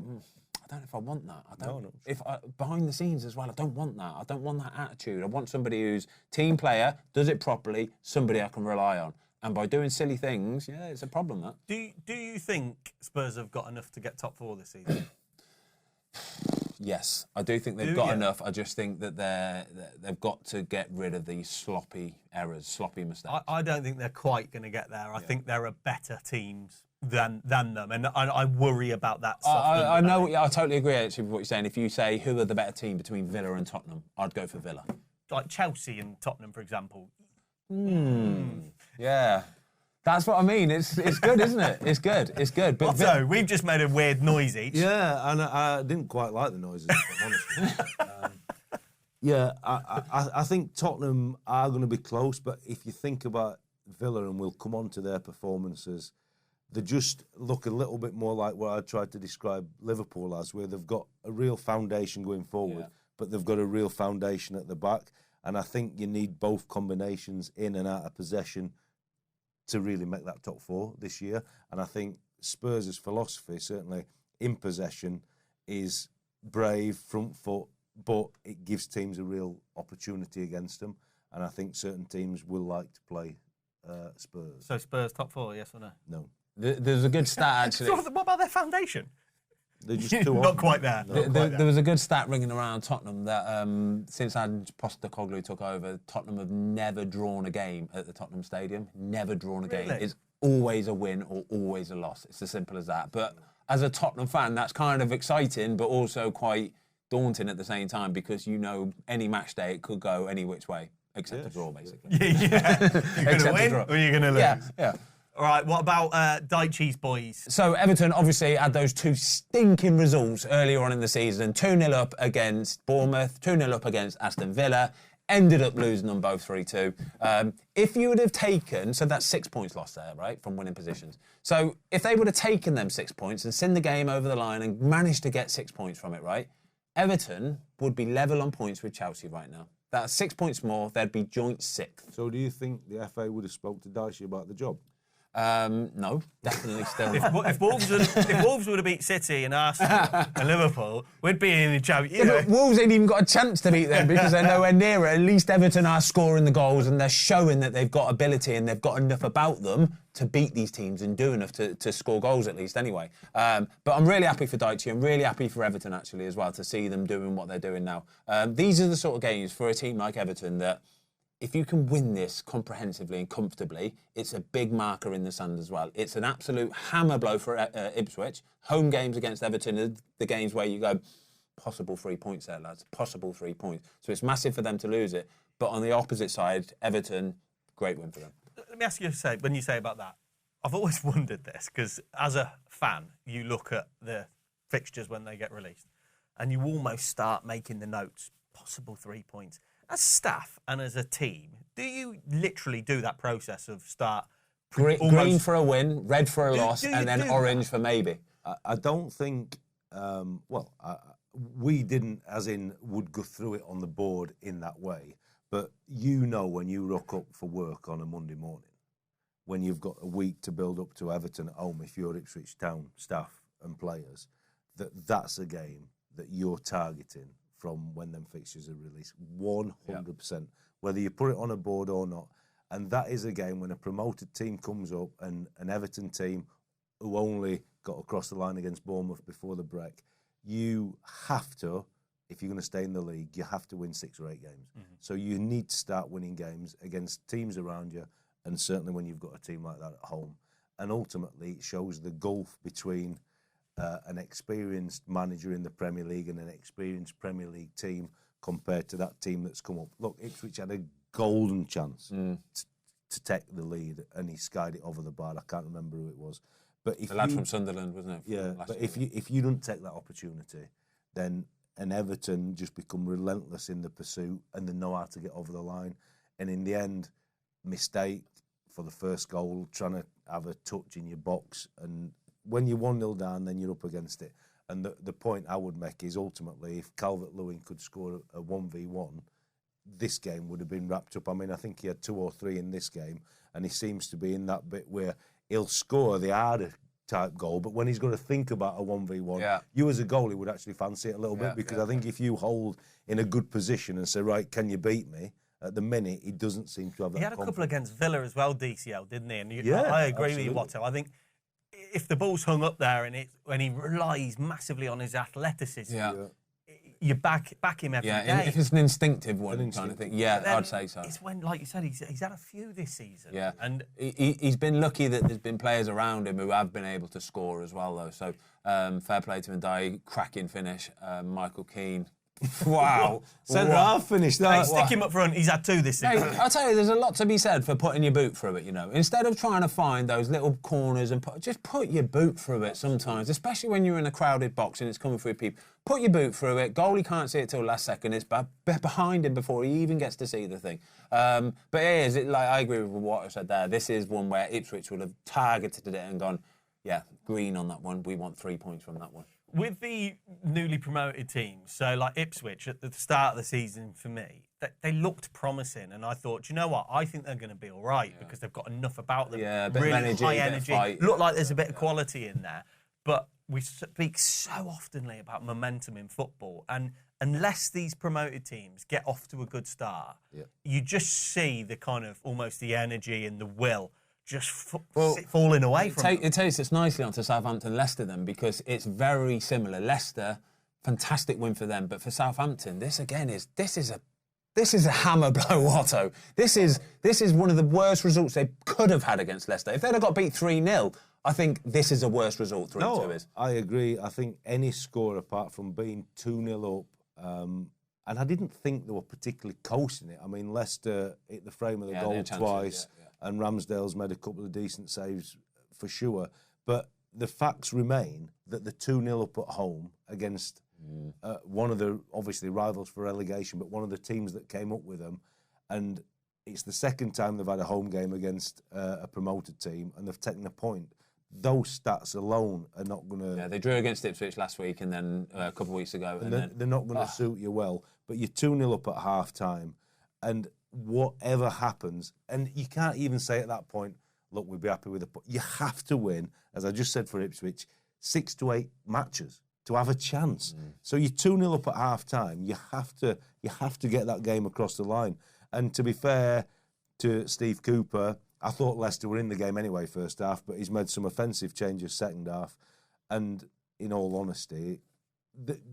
S2: I don't know if I want that. Behind the scenes as well, I don't want that. I don't want that attitude. I want somebody who's team player, does it properly, somebody I can rely on. And by doing silly things, it's a problem, that.
S1: Do you think Spurs have got enough to get top 4 this season?
S2: Yes, I do think they've got enough. I just think that they've got to get rid of these sloppy errors, sloppy mistakes.
S1: I don't think they're quite going to get there. I think there are better teams than them, and I worry about that.
S2: I know. I totally agree actually with what you're saying. If you say who are the better team between Villa and Tottenham, I'd go for Villa.
S1: Like Chelsea and Tottenham, for example.
S2: Yeah. That's what I mean. It's good, isn't it? It's good. But
S1: so we've just made a weird noise each.
S3: Yeah, and I didn't quite like the noises, if I'm honest. I think Tottenham are going to be close, but if you think about Villa, and we'll come on to their performances, they just look a little bit more like what I tried to describe Liverpool as, where they've got a real foundation going forward, but they've got a real foundation at the back. And I think you need both combinations in and out of possession to really make that top 4 this year. And I think Spurs' philosophy, certainly in possession, is brave, front foot, but it gives teams a real opportunity against them. And I think certain teams will like to play Spurs.
S1: So Spurs top 4, yes or no?
S3: No.
S2: There's a good stat, actually.
S1: What about their foundation?
S3: They're just too
S1: Not quite there.
S2: There was a good stat ringing around Tottenham that since Postecoglou took over, Tottenham have never drawn a game at the Tottenham Stadium. Never drawn a game.
S1: Really?
S2: It's always a win or always a loss. It's as simple as that. But as a Tottenham fan, that's kind of exciting, but also quite daunting at the same time, because you know any match day it could go any which way except a draw, basically.
S1: Yeah. You're going to win or you're going to lose?
S2: Yeah.
S1: All right, what about Dyche's boys?
S2: So Everton obviously had those 2 stinking results earlier on in the season. 2-0 up against Bournemouth, 2-0 up against Aston Villa, ended up losing them both 3-2. If you would have taken, so that's 6 points lost there, right, from winning positions. So if they would have taken them 6 points and sent the game over the line and managed to get 6 points from it, right, Everton would be level on points with Chelsea right now. That's 6 points more, they'd be joint 6th.
S3: So do you think the FA would have spoke to Dyche about the job?
S2: No, definitely still not.
S1: If Wolves would have beat City and Arsenal and Liverpool, we'd be in the Champions.
S2: Yeah, but Wolves ain't even got a chance to beat them because they're nowhere near it. At least Everton are scoring the goals and they're showing that they've got ability and they've got enough about them to beat these teams and do enough to score goals at least anyway. But I'm really happy for Dyche. I'm really happy for Everton actually as well to see them doing what they're doing now. These are the sort of games for a team like Everton that if you can win this comprehensively and comfortably, it's a big marker in the sand as well. It's an absolute hammer blow for Ipswich. Home games against Everton are the games where you go, possible 3 points there, lads, possible 3 points. So it's massive for them to lose it. But on the opposite side, Everton, great win for them.
S1: Let me ask you, when you say about that, I've always wondered this, because as a fan, you look at the fixtures when they get released, and you almost start making the notes, possible 3 points. As staff and as a team, do you literally do that process of start...
S2: Green for a win, red for a loss, and then orange for maybe?
S3: I don't think... we didn't, as in, would go through it on the board in that way. But you know when you rock up for work on a Monday morning, when you've got a week to build up to Everton at home, if you're Ipswich Town staff and players, that's a game that you're targeting from when them fixtures are released, 100%, whether you put it on a board or not. And that is a game when a promoted team comes up and an Everton team who only got across the line against Bournemouth before the break, you have to, if you're going to stay in the league, you have to win 6 or 8 games. Mm-hmm. So you need to start winning games against teams around you, and certainly when you've got a team like that at home. And ultimately, it shows the gulf between an experienced manager in the Premier League and an experienced Premier League team compared to that team that's come up. Look, Ipswich had a golden chance to take the lead, and he skied it over the bar. I can't remember who it was. But if
S2: the lad from Sunderland, wasn't it?
S3: Yeah, but if you don't take that opportunity, then Everton just become relentless in the pursuit and they know how to get over the line. And in the end, mistake for the first goal, trying to have a touch in your box, and when you're 1-0 down, then you're up against it. And the point I would make is ultimately, if Calvert-Lewin could score a 1v1, this game would have been wrapped up. I mean, I think he had 2 or 3 in this game, and he seems to be in that bit where he'll score the harder type goal, but when he's got to think about a 1v1, you as a goalie would actually fancy it a little bit, because I think if you hold in a good position and say, right, can you beat me? At the minute, he doesn't seem to have that.
S1: He had a couple against Villa as well, DCL, didn't he? And I agree with you, Watto. I think if the ball's hung up there and he relies massively on his athleticism, you back him every day.
S2: If it's an instinctive one kind of thing, I'd say so.
S1: It's when, like you said, he's had a few this season.
S2: Yeah,
S1: and
S2: he's been lucky that there's been players around him who have been able to score as well, though. So fair play to Ndiaye, cracking finish. Michael Keane. Wow.
S3: Centre-half finish that.
S1: Stick him up front. He's had 2 this season.
S2: I'll tell you, there's a lot to be said for putting your boot through it, you know. Instead of trying to find those little corners and just put your boot through it sometimes, especially when you're in a crowded box and it's coming through people. Put your boot through it. Goalie can't see it till last second. It's behind him before he even gets to see the thing. But I agree with what I said there. This is one where Ipswich would have targeted it and gone, green on that one. We want 3 points from that one.
S1: with the newly promoted teams, so like Ipswich at the start of the season for me, they looked promising, and I thought, you know what? I think they're going to be all right because they've got enough about them.
S2: Yeah, a bit of
S1: really
S2: energy,
S1: high
S2: a bit of
S1: energy.
S2: fight.
S1: Look like there's a bit of quality in there. But we speak so oftenly about momentum in football, and unless these promoted teams get off to a good start, you just see the kind of almost the energy and the will just falling away from them.
S2: It takes us nicely onto Southampton Leicester then, because it's very similar. Leicester, fantastic win for them, but for Southampton, this is a hammer blow, Watto. This is one of the worst results they could have had against Leicester. If they'd have got beat 3-0, I think this is a worse result. 3-2 is.
S3: I agree. I think any score apart from being 2-0 up, and I didn't think they were particularly coasting it. I mean, Leicester hit the frame of the goal twice. And Ramsdale's made a couple of decent saves for sure. But the facts remain that the 2-0 up at home against one of the, obviously, rivals for relegation, but one of the teams that came up with them, and it's the second time they've had a home game against a promoted team, and they've taken a point. Those stats alone are not going to...
S2: Yeah, they drew against Ipswich last week and then a couple of weeks ago.
S3: And they're not going to suit you well. But you're 2-0 up at half-time, and whatever happens, and you can't even say at that point, look, we'll be happy with it. You have to win, as I just said for Ipswich, 6 to 8 matches to have a chance. So you're 2-0 up at half-time. You have to get that game across the line. And to be fair to Steve Cooper, I thought Leicester were in the game anyway first half, but he's made some offensive changes second half. And in all honesty,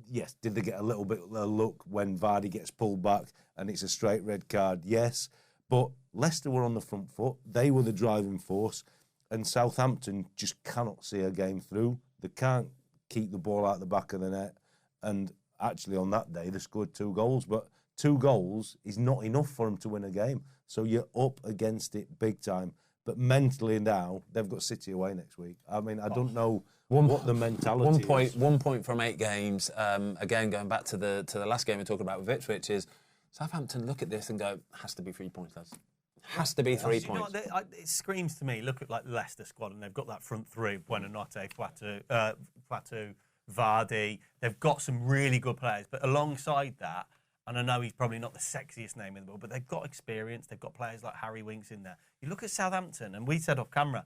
S3: yes, did they get a little bit of a look when Vardy gets pulled back and it's a straight red card? Yes. But Leicester were on the front foot. They were the driving force. And Southampton just cannot see a game through. They can't keep the ball out the back of the net. And actually on that day, they scored 2 goals. But 2 goals is not enough for them to win a game. So you're up against it big time. But mentally now, they've got City away next week. I mean, I don't know what the mentality is.
S2: 1 point from 8 games. Again, going back to the last game we talked about with Ipswich, is Southampton look at this and go, has to be 3 points, lads. Has to be 3 points.
S1: You know, it screams to me, look at like the Leicester squad, and they've got that front three, Buonanotte, Fatu, Vardy. They've got some really good players. But alongside that, and I know he's probably not the sexiest name in the world, but they've got experience. They've got players like Harry Winks in there. You look at Southampton, and we said off camera,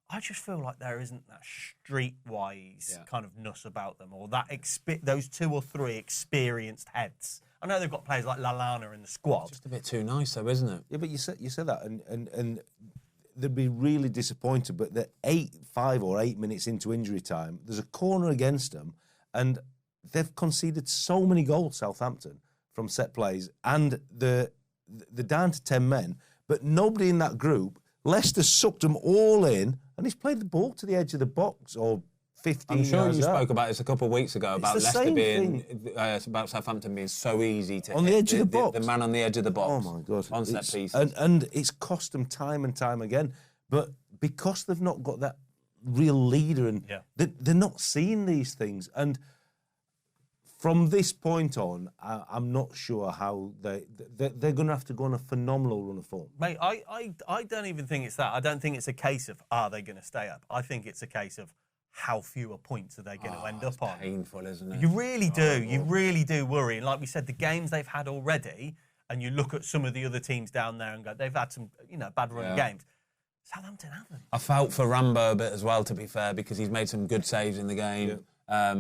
S1: I just feel like there isn't that streetwise kind of nuss about them, or that those 2 or 3 experienced heads. I know they've got players like Lallana in the squad.
S2: Just a bit too nice, though, isn't it?
S3: Yeah, but you said that, and they'd be really disappointed. But they're 5 or 8 minutes into injury time. There's a corner against them, and they've conceded so many goals, Southampton, from set plays, and they're down to 10 men. But nobody in that group. Leicester sucked them all in, and he's played the ball to the edge of the box or 15
S2: I'm sure
S3: yards
S2: you
S3: out.
S2: spoke about this a couple of weeks ago about Leicester being, about Southampton being so easy to
S3: on
S2: hit
S3: the edge of the box.
S2: The man on the edge of the box.
S3: Oh my God!
S2: On set pieces,
S3: and it's cost them time and time again. But because they've not got that real leader, and they're not seeing these things, and from this point on, I'm not sure how they're going to have to go on a phenomenal run of form.
S1: Mate, I don't even think it's that. I don't think it's a case of, are they going to stay up? I think it's a case of how fewer points are they going to end up on.
S2: Painful, isn't it?
S1: You really do. You really do worry. And like we said, the games they've had already, and you look at some of the other teams down there and go, they've had some, bad run games. Southampton haven't.
S2: I felt for Rambo a bit as well, to be fair, because he's made some good saves in the game. Yeah.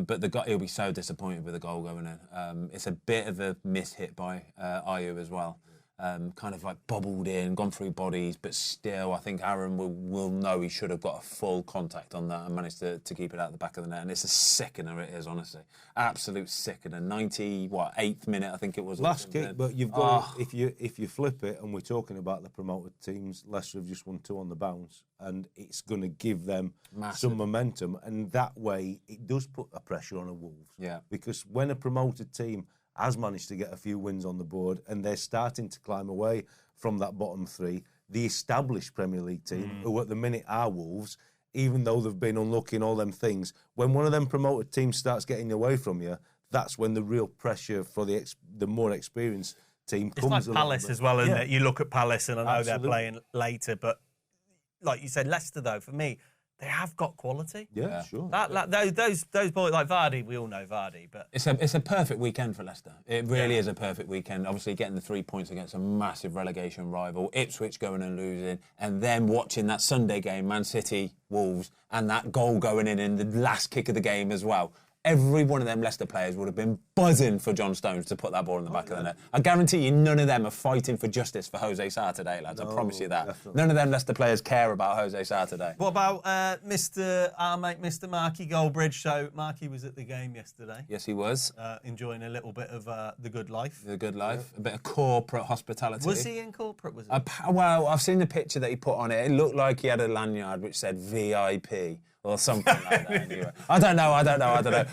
S2: But he'll be so disappointed with the goal going in. It's a bit of a miss-hit by Ayew as well. Kind of like bobbled in, gone through bodies, but still, I think Aaron will know he should have got a full contact on that and managed to keep it out the back of the net. And it's a sickener, it is, honestly. Absolute sickener. 8th minute, I think it was.
S3: Last kick, but you've got, if you flip it, and we're talking about the promoted teams, Leicester have just won 2 on the bounce, and it's going to give them some momentum. And that way, it does put a pressure on a Wolves. Yeah. Because when a promoted team has managed to get a few wins on the board, and they're starting to climb away from that bottom 3. The established Premier League team, who at the minute are Wolves, even though they've been unlucky and all them things, when one of them promoted teams starts getting away from you, that's when the real pressure for the more experienced team comes.
S1: It's like Palace as well, isn't it? You look at Palace, and I know they're playing later, but like you said, Leicester, though, for me, they have got quality.
S3: Yeah, sure.
S1: Those boys like Vardy, we all know Vardy, but
S2: It's a perfect weekend for Leicester. It really is a perfect weekend. Obviously, getting the 3 points against a massive relegation rival, Ipswich going and losing, and then watching that Sunday game, Man City, Wolves, and that goal going in the last kick of the game as well. Every one of them Leicester players would have been buzzing for John Stones to put that ball in the back of the net. I guarantee you none of them are fighting for justice for Jose Sarr today, lads. I promise you that.
S3: Definitely.
S2: None of them Leicester players care about Jose Sarr today.
S1: what about our mate, Mr. Marky Goldbridge? So Marky was at the game yesterday,
S2: Yes, he was.
S1: enjoying a little bit of the good life.
S2: The good life. A bit of corporate hospitality.
S1: Was he in corporate? Was he?
S2: Well, I've seen the picture that he put on it. It looked like he had a lanyard which said VIP or something like that. Anyway, I don't know.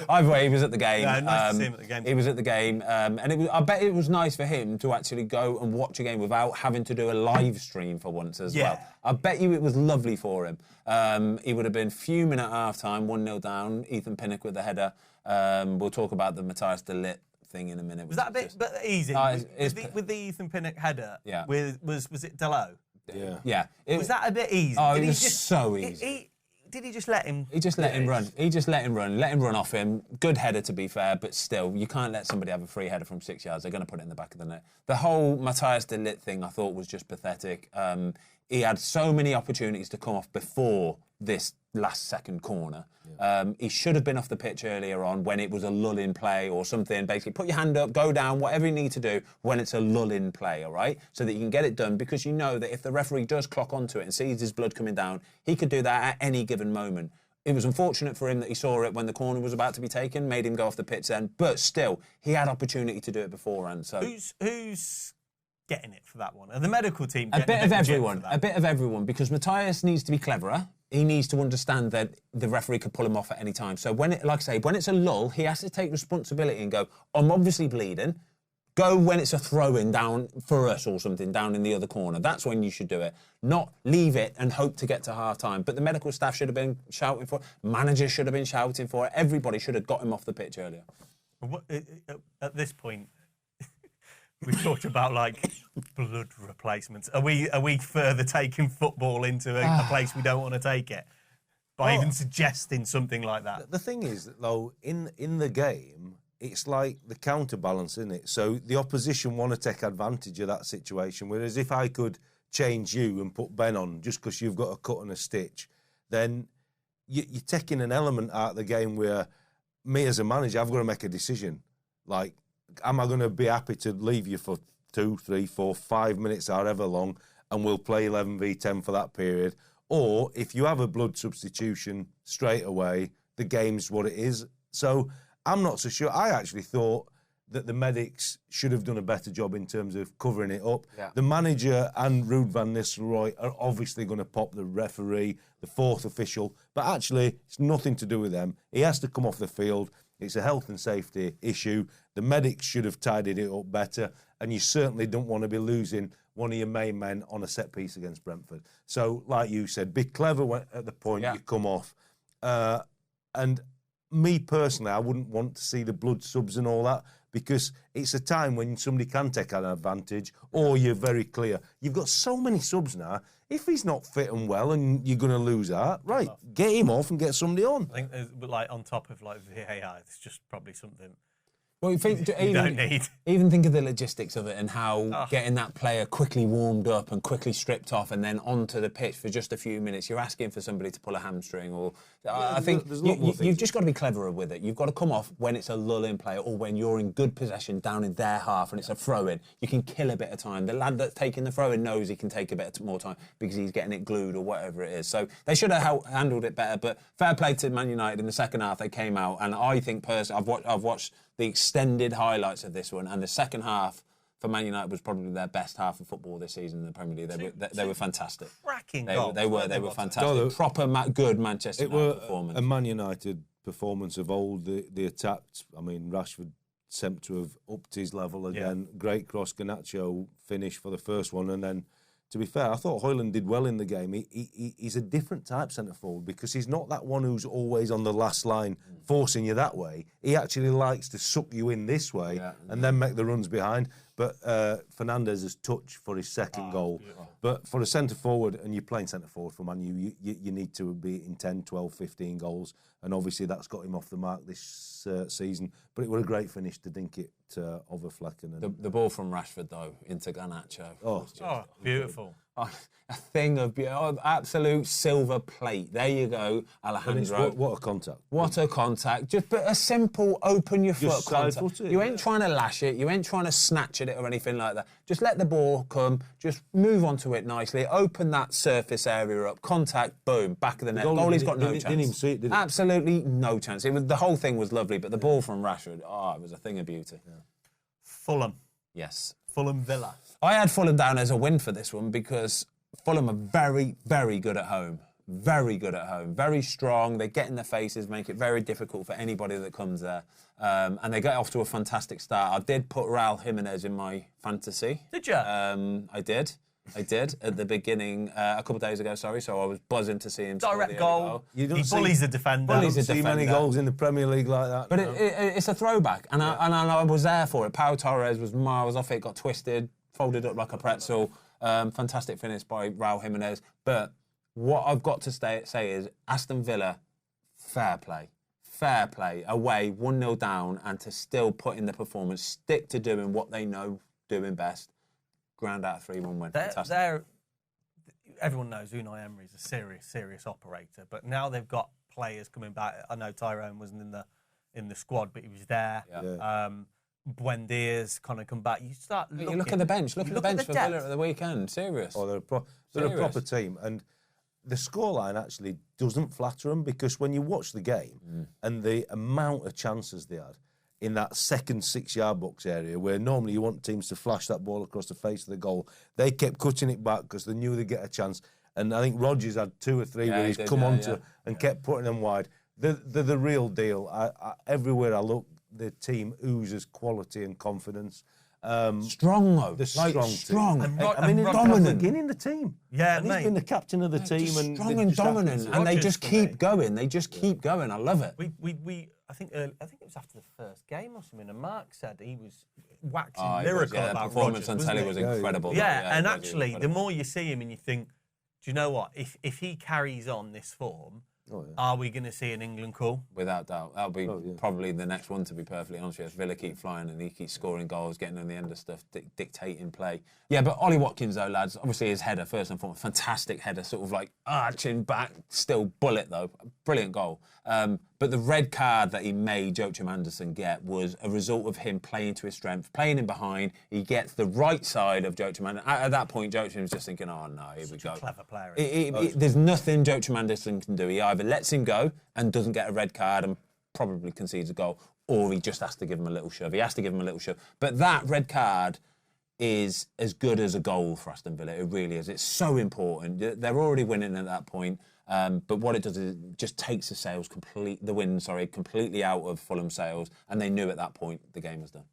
S2: Either way, he was at the game.
S1: Yeah, nice to see him at the game.
S2: He was at the game, and I bet it was nice for him to actually go and watch a game without having to do a live stream for once as well. I bet you it was lovely for him. He would have been fuming at half-time, 1-0 down. Ethan Pinnock with the header. We'll talk about the Matthias de Ligt thing in a minute.
S1: Was that a bit easy? With the Ethan Pinnock header?
S2: Yeah.
S1: Was it Delo?
S2: Yeah.
S1: Was that a bit easy?
S2: Oh, it was so easy.
S1: Did he just let him?
S2: He just let him run. He just let him run. Let him run off him. Good header, to be fair, but still, you can't let somebody have a free header from 6 yards. They're going to put it in the back of the net. The whole Matthias de Ligt thing, I thought, was just pathetic. He had so many opportunities to come off before this last second corner. He should have been off the pitch earlier on when it was a lull in play or something. Basically, put your hand up, go down, whatever you need to do when it's a lull in play, all right? So that you can get it done, because you know that if the referee does clock onto it and sees his blood coming down, he could do that at any given moment. It was unfortunate for him that he saw it when the corner was about to be taken, made him go off the pitch then, but still, he had opportunity to do it beforehand. So
S1: who's getting it for that one? Are the medical team
S2: a
S1: getting
S2: bit of everyone, because Matthias needs to be cleverer. He needs to understand that the referee could pull him off at any time. So when it's a lull, he has to take responsibility and go, I'm obviously bleeding. Go when it's a throw-in down for us or something, down in the other corner. That's when you should do it. Not leave it and hope to get to half-time. But the medical staff should have been shouting for it. Managers should have been shouting for it. Everybody should have got him off the pitch earlier.
S1: At this point, we've talked about like blood replacements. Are we further taking football into a place we don't want to take it by even suggesting something like that?
S3: The thing is, though, in the game, it's like the counterbalance, isn't it? So the opposition want to take advantage of that situation. Whereas if I could change you and put Ben on just because you've got a cut and a stitch, then you're taking an element out of the game where me as a manager, I've got to make a decision. Like, am I going to be happy to leave you for 2, 3, 4, 5 minutes, however long, and we'll play 11v10 for that period? Or if you have a blood substitution straight away, the game's what it is. So I'm not so sure. I actually thought that the medics should have done a better job in terms of covering it up.
S2: Yeah.
S3: The manager and Ruud van Nistelrooy are obviously going to pop the referee, the fourth official, but actually it's nothing to do with them. He has to come off the field. It's a health and safety issue. The medics should have tidied it up better, and you certainly don't want to be losing one of your main men on a set piece against Brentford. So, like you said, be clever at the point you come off. And me personally, I wouldn't want to see the blood subs and all that, because it's a time when somebody can take an advantage, or you're very clear. You've got so many subs now. If he's not fit and well and you're going to lose that, right, get him off and get somebody on.
S1: I think, like, on top of like VAR, it's just probably something.
S2: Well,
S1: you don't need.
S2: Even think of the logistics of it and how getting that player quickly warmed up and quickly stripped off and then onto the pitch for just a few minutes. You're asking for somebody to pull a hamstring, or I think you've just got to be cleverer with it. You've got to come off when it's a lull in play or when you're in good possession down in their half and it's a throw-in. You can kill a bit of time. The lad that's taking the throw-in knows he can take a bit more time because he's getting it glued or whatever it is. So they should have handled it better. But fair play to Man United. In the second half, they came out, and I think personally, I've watched the extended highlights of this one, and the second half for Man United was probably their best half of football this season in the Premier League. They were fantastic.
S1: Cracking
S2: goals. They were fantastic.
S3: No,
S2: Proper good Manchester United performance.
S3: A Man United performance of old. They attacked. I mean, Rashford seemed to have upped his level again. Yeah. Great cross, Garnacho finish for the first one, and then, to be fair, I thought Højlund did well in the game. He's a different type centre-forward because he's not that one who's always on the last line forcing you that way. He actually likes to suck you in this way and then make the runs behind. But Fernandes has touched for his second goal. Beautiful. But for a centre forward, and you're playing centre forward for Man U, you need to be in 10, 12, 15 goals. And obviously that's got him off the mark this season. But it was a great finish to dink it over Flecken.
S2: The ball from Rashford, though, into Garnacho.
S1: Oh, beautiful.
S2: A thing of absolute silver plate. There you go, Alejandro.
S3: What a contact.
S2: What a contact. Just but a simple open your foot contact. You ain't trying to lash it. You ain't trying to snatch at it or anything like that. Just let the ball come. Just move onto it nicely. Open that surface area up. Contact, boom, back of the net. Goalie's got no chance.
S3: Didn't even see it, did he?
S2: Absolutely no chance. The whole thing was lovely, but the ball from Rashford, it was a thing of beauty. Yeah.
S1: Fulham.
S2: Yes.
S1: Fulham Villa.
S2: I had Fulham down as a win for this one because Fulham are very, very good at home. Very good at home. Very strong. They get in their faces, make it very difficult for anybody that comes there. And they get off to a fantastic start. I did put Raul Jimenez in my fantasy.
S1: Did you?
S2: I did at the beginning, a couple of days ago, so I was buzzing to see him score
S1: direct
S2: the
S1: goal.
S2: He
S1: bullies the defender.
S3: You don't see many goals in the Premier League like that.
S2: But it's a throwback, and I was there for it. Pau Torres was miles off it, got twisted, folded up like a pretzel. Fantastic finish by Raul Jimenez. But what I've got to say is Aston Villa, fair play. Away, 1-0 down, and to still put in the performance, stick to doing what they know doing best. Ground out a 3-1 win. Fantastic.
S1: Everyone knows Unai Emery's a serious operator, but now they've got players coming back. I know Tyrone wasn't in the squad, but he was there. Yeah. Buendia's kind of come back. You
S2: look at the bench. Look at the bench for Villa at the weekend. Serious.
S3: They're a proper team, and the scoreline actually doesn't flatter them because when you watch the game and the amount of chances they had in that second 6-yard box area where normally you want teams to flash that ball across the face of the goal, they kept cutting it back because they knew they'd get a chance. And I think Rodgers had 2 or 3 where he's come onto and kept putting them wide. They're the real deal. Everywhere I look, the team oozes quality and confidence.
S2: Strong though,
S3: the strong.
S1: And
S3: dominant in the team.
S1: Yeah,
S3: and he's been the captain of the team, and
S2: strong and dominant, and they just keep going. They just keep going. I love it.
S1: I think it was after the first game or something, and Mark said he was waxing lyrical about
S2: the performance
S1: Rodgers,
S2: on telly was incredible.
S1: Yeah, and actually, the more you see him, and you think, do you know what? If he carries on this form. Are we going to see an England call?
S2: Without doubt. That'll be probably the next one, to be perfectly honest with you. If Villa keep flying and he keeps scoring goals, getting on the end of stuff, dictating play. Yeah, but Ollie Watkins, though, lads, obviously his header, first and foremost, fantastic header, sort of like arching back, still bullet, though. Brilliant goal. But the red card that he made Joachim Andersen get was a result of him playing to his strength, playing in behind. He gets the right side of Joachim Andersen. At that point, Joachim was just thinking, oh, no, here we go.
S1: A clever player.
S2: There's nothing Joachim Andersen can do. He either lets him go and doesn't get a red card and probably concedes a goal, or he just has to give him a little shove. He has to give him a little shove. But that red card is as good as a goal for Aston Villa. It really is. It's so important. They're already winning at that point. But what it does is it just takes the win completely out of Fulham's sails, and they knew at that point the game was done.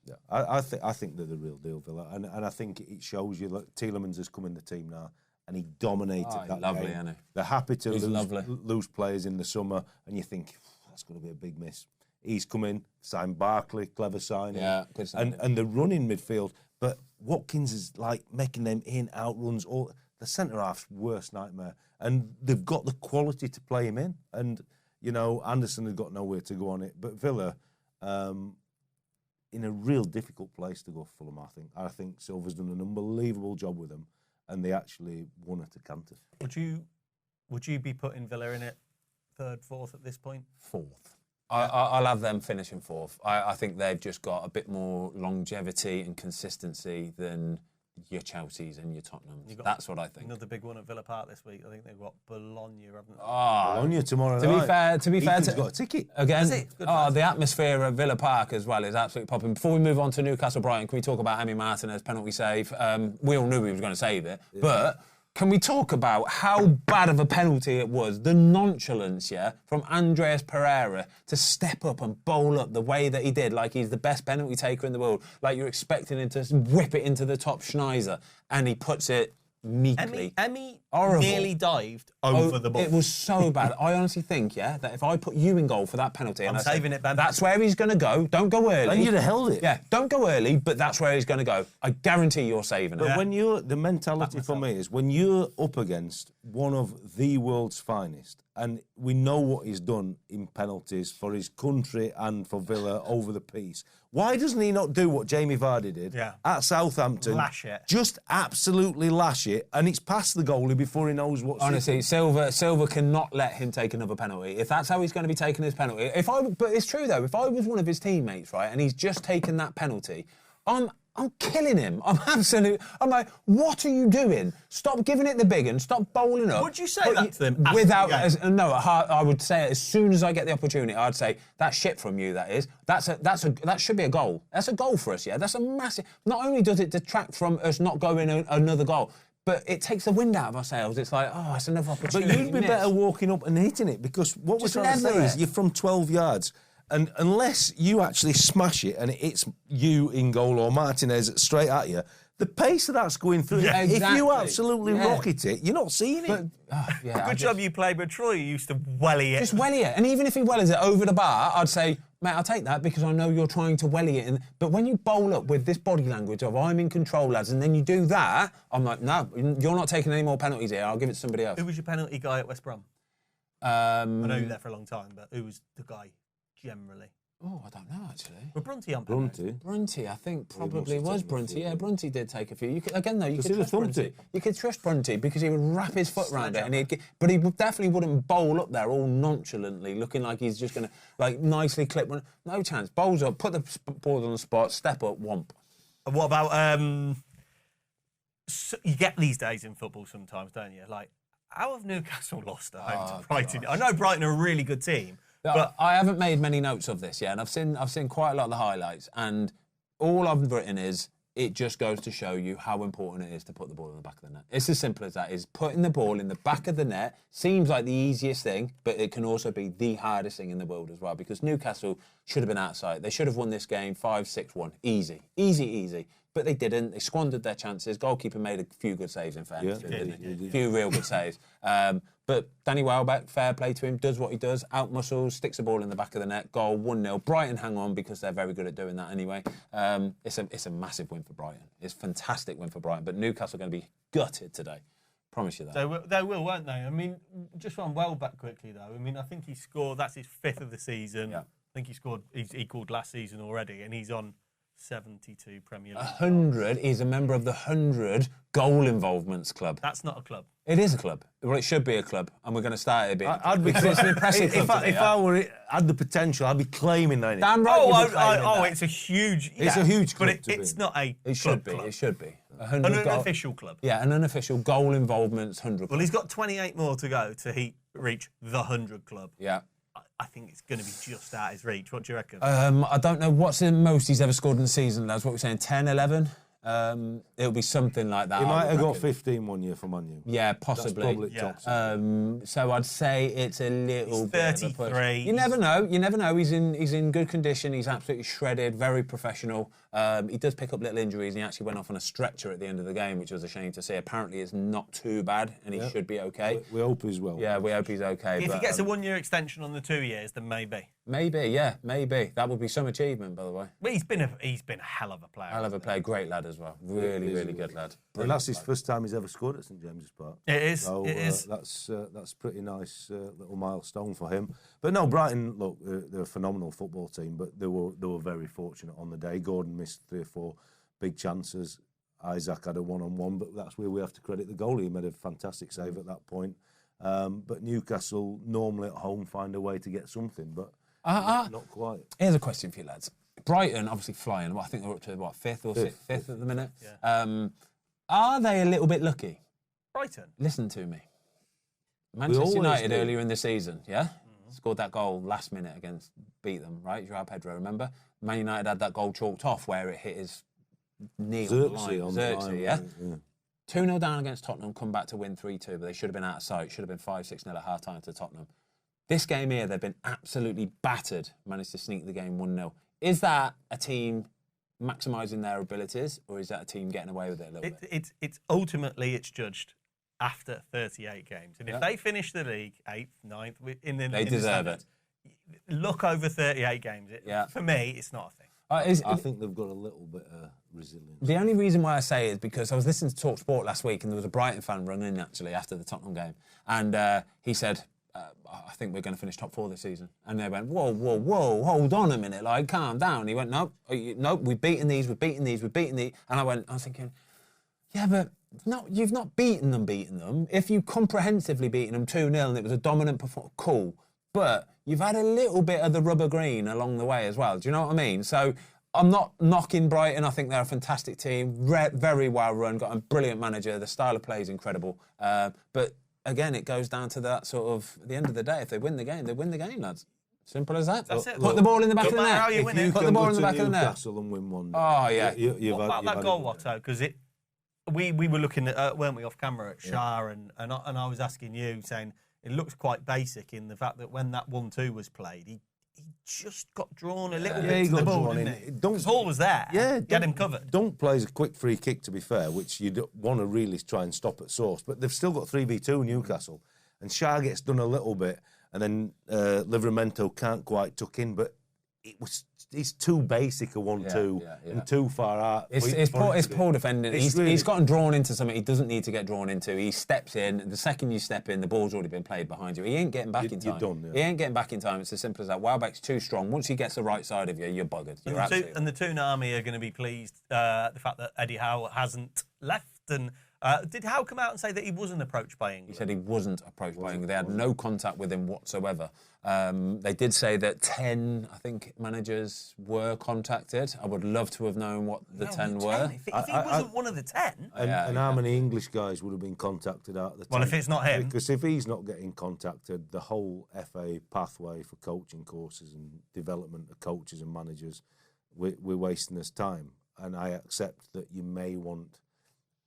S3: Yeah, I think they're the real deal, Villa, and I think it shows you. Look, Tielemans has come in the team now, and he dominated that
S2: lovely,
S3: game.
S2: Isn't he?
S3: They're happy to lose players in the summer, and you think that's going to be a big miss. He's come in, signed Barkley, clever signing,
S2: good signing.
S3: and the run in midfield. But Watkins is like making them in-out runs. All the centre half's worst nightmare. And they've got the quality to play him in. And, Anderson has got nowhere to go on it. But Villa, in a real difficult place to go for Fulham, I think. I think Silva's done an unbelievable job with them. And they actually won at a canter.
S1: Would you be putting Villa in it 3rd, 4th at this point?
S2: 4th. I'll have them finishing 4th. I think they've just got a bit more longevity and consistency than your Chelseas and your Tottenhams. That's what I think.
S1: Another big one at Villa Park this week. I think they've got Bologna, haven't they?
S3: Bologna tomorrow
S2: night. To be fair,
S3: Ethan's got a ticket.
S2: Again, the atmosphere at Villa Park as well is absolutely popping. Before we move on to Newcastle Brighton, can we talk about Emi Martinez's penalty save? We all knew he was going to save it, but can we talk about how bad of a penalty it was? The nonchalance, from Andreas Pereira to step up and bowl up the way that he did, like he's the best penalty taker in the world, like you're expecting him to whip it into the top Schneiser, and he puts it meekly.
S1: Emi
S2: Horrible.
S1: nearly dived over the ball.
S2: It was so bad. I honestly think, that if I put you in goal for that penalty,
S1: I'm saving it, Ben.
S2: That's where he's going to go. Don't go early.
S3: And you'd have held it.
S2: Yeah, don't go early, but that's where he's going to go. I guarantee you're saving it.
S3: But when the mentality for me is when you're up against one of the world's finest, and we know what he's done in penalties for his country and for Villa over the piece. Why doesn't he not do what Jamie Vardy did at Southampton?
S1: Lash it.
S3: Just absolutely lash it, and it's past the goalie before he knows what's
S2: Honestly, Silva cannot let him take another penalty. If that's how he's going to be taking his penalty, but it's true though. If I was one of his teammates, right, and he's just taken that penalty, I'm killing him. I'm like, what are you doing? Stop giving it the big one. Stop bowling up.
S1: Would you say that to them?
S2: No, I would say it as soon as I get the opportunity. I'd say that's shit from you. That is. That should be a goal. That's a goal for us. Yeah, that's a massive. Not only does it detract from us not going another goal, but it takes the wind out of our sails. It's like, it's another opportunity.
S3: But you'd be better walking up and hitting it because what we're trying to say is you're from 12 yards. And unless you actually smash it and it's you in goal or Martinez straight at you, the pace of that's going through.
S2: Yeah,
S3: if
S2: exactly.
S3: you absolutely rocket it, you're not seeing it.
S1: Good job you played with Troy. You used to welly it.
S2: Just welly it. And even if he wellies it over the bar, I'd say, mate, I'll take that because I know you're trying to welly it. But when you bowl up with this body language of I'm in control, lads, and then you do that, I'm like, no, you're not taking any more penalties here. I'll give it to somebody else.
S1: Who was your penalty guy at West Brom? I know you were there for a long time, but who was the guy generally?
S2: Oh, I don't know, actually.
S1: Well, Brunty on penalty.
S2: Brunty, I think probably was Brunty. Yeah, Brunty did take a few. You could trust
S3: thumped
S2: Brunty.
S3: it.
S2: You could trust Brunty because he would wrap his foot around it, but he definitely wouldn't bowl up there all nonchalantly, looking like he's just going to nicely clip one. No chance. Bowls up, put the ball on the spot, step up, whomp.
S1: And what about you get these days in football sometimes, don't you? Like, how have Newcastle lost at home to Brighton? I know Brighton are a really good team.
S2: But I haven't made many notes of this yet, and I've seen quite a lot of the highlights, and all I've written is it just goes to show you how important it is to put the ball in the back of the net. It's as simple as that. Is putting the ball in the back of the net seems like the easiest thing, but it can also be the hardest thing in the world as well, because Newcastle should have been outside. They should have won this game 5-6-1. Easy. But they didn't. They squandered their chances. Goalkeeper made a few good saves, in fairness. A few real good saves. But Danny Welbeck, fair play to him, does what he does, out-muscles, sticks the ball in the back of the net, goal, 1-0. Brighton hang on because they're very good at doing that anyway. It's a massive win for Brighton. It's a fantastic win for Brighton. But Newcastle are going to be gutted today. Promise you that.
S1: They will, won't they? I mean, just on Welbeck quickly, though. I mean, I think he scored, that's his 5th of the season. Yeah. I think he's equalled last season already, and he's on 72 Premier League.
S2: 100. He's a member of the 100 goal involvements club.
S1: That's not a club.
S2: It is a club. Well, it should be a club, and we're going to start it a bit. Because it's an impressive club.
S3: If I had the potential, I'd be claiming that.
S2: Damn right.
S1: It's a huge.
S3: It's a huge club.
S1: But it's not a.
S2: It should be.
S1: Club.
S2: It should be.
S1: An unofficial club.
S2: Yeah, an unofficial goal involvements 100 club.
S1: Well, he's got 28 more to go to reach the 100 club.
S2: Yeah.
S1: I think it's going to be just out his reach. What do you reckon?
S2: I don't know what's the most he's ever scored in the season, lads. What we're saying, 10, 11? It'll be something like that.
S3: He might have got 15 one year for Man U.
S2: Yeah, possibly.
S3: That's probably top.
S2: So I'd say it's a little bit
S1: 33.
S2: Of a push. You never know. He's in good condition. He's absolutely shredded, very professional. He does pick up little injuries, and he actually went off on a stretcher at the end of the game, which was a shame to see. Apparently, it's not too bad, and he should be okay.
S3: We hope he's well.
S2: Yeah, we hope he's okay.
S1: If he gets a 1-year extension on the 2 years, then maybe.
S2: Maybe. That would be some achievement, by the way.
S1: But he's been a hell of a player.
S2: Hell of a player, great lad as well. Really good lad.
S3: And that's his first time he's ever scored at St James's Park.
S1: It is.
S3: So,
S1: it is.
S3: That's pretty nice little milestone for him. But no, Brighton, look, they're a phenomenal football team, but they were very fortunate on the day. Gordon missed 3 or 4 big chances. Isaac had a one-on-one, but that's where we have to credit the goalie. He made a fantastic save at that point. But Newcastle normally at home find a way to get something, but not quite.
S2: Here's a question for you lads. Brighton obviously flying. I think they're up to 5th or 6th at the minute. Yeah. Are they a little bit lucky?
S1: Brighton.
S2: Listen to me. Manchester United earlier in the season, yeah, scored that goal last minute beat them, right? Joao Pedro, remember? Man United had that goal chalked off where it hit his knee on the line. Yeah. 2-0 down against Tottenham, come back to win 3-2, but they should have been out of sight. Should have been 5-6-0 at half-time to Tottenham. This game here, they've been absolutely battered, managed to sneak the game 1-0. Is that a team maximising their abilities, or is that a team getting away with it a little bit?
S1: It's ultimately it's judged after 38 games. And if they finish the league 8th, 9th,
S2: they deserve it.
S1: Look over 38 games. For me, it's not a thing.
S3: I think they've got a little bit of resilience.
S2: The only reason why I say it is because I was listening to Talk Sport last week and there was a Brighton fan running in actually after the Tottenham game. And he said, I think we're going to finish top 4 this season. And they went, whoa, hold on a minute, like, calm down. He went, no, we've beaten these. And I was thinking, yeah, but no, you've not beaten them. If you comprehensively beaten them 2-0 and it was a dominant performance, cool. But you've had a little bit of the rubber green along the way as well. Do you know what I mean? So I'm not knocking Brighton. I think they're a fantastic team, very well run, got a brilliant manager. The style of play is incredible. But again, it goes down to that sort of, at the end of the day, if they win the game, they win the game, lads. Simple as that.
S1: That's it.
S2: Put the ball in the back of the net.
S3: Put the ball in the back of the net. Newcastle and win one.
S2: Oh, yeah.
S1: What about that goal, Watto? Because we were looking at, weren't we, off camera at Shah, and I was asking you, saying, it looks quite basic in the fact that when that 1-2 was played, he just got drawn a little bit to the ball, didn't he? Because Hall was there.
S3: Yeah,
S1: get him covered.
S3: Dunk plays a quick free kick, to be fair, which you want to really try and stop at source. But they've still got 3v2 Newcastle. And Shah gets done a little bit, and then Livramento can't quite tuck in, but it's too basic a 1-2 and too far out.
S2: It's poor defending. He's gotten drawn into something he doesn't need to get drawn into. He steps in. The second you step in, the ball's already been played behind you. He ain't getting back in time.
S3: You're done,
S2: He ain't getting back in time. It's as simple as that. Welbeck's too strong. Once he gets the right side of you, you're buggered.
S1: And the Toonami are going to be pleased the fact that Eddie Howe hasn't left. And did Howe come out and say that he wasn't approached by England?
S2: He said he wasn't approached by England. They had no contact with him whatsoever. They did say that 10, I think, managers were contacted. I would love to have known what the 10 were.
S1: If he wasn't one of the 10...
S3: And how many English guys would have been contacted out of the 10?
S1: Well, if it's not him...
S3: Because if he's not getting contacted, the whole FA pathway for coaching courses and development of coaches and managers, we're wasting this time. And I accept that you may want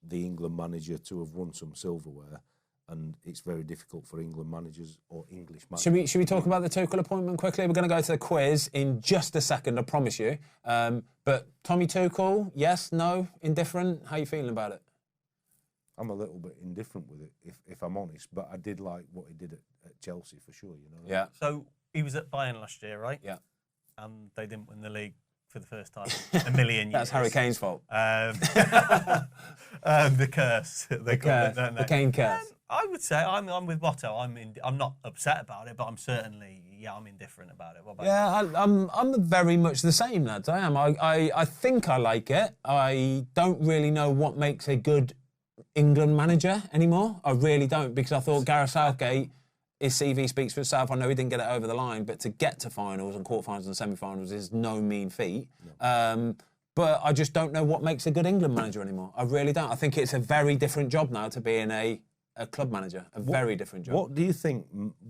S3: the England manager to have won some silverware, and it's very difficult for England managers or English managers.
S2: Should we talk about the Tuchel appointment quickly? We're going to go to the quiz in just a second, I promise you. But Tommy Tuchel, yes, no, indifferent? How are you feeling about it?
S3: I'm a little bit indifferent with it, if I'm honest, but I did like what he did at Chelsea for sure. You know.
S2: Yeah.
S1: So he was at Bayern last year, right?
S2: Yeah.
S1: And they didn't win the league for the first time in a million years.
S2: That's Harry Kane's fault.
S1: The curse.
S2: The Kane curse.
S1: I would say I'm with Watto. I'm not upset about it, but I'm certainly I'm indifferent about it. What about
S2: you? I'm very much the same, lads. I am. I think I like it. I don't really know what makes a good England manager anymore. I really don't, because I thought Gareth Southgate, his CV speaks for itself. I know he didn't get it over the line, but to get to finals and quarterfinals and semi-finals is no mean feat. No. But I just don't know what makes a good England manager anymore. I really don't. I think it's a very different job now to being a club manager. Very different job.
S3: What do you think,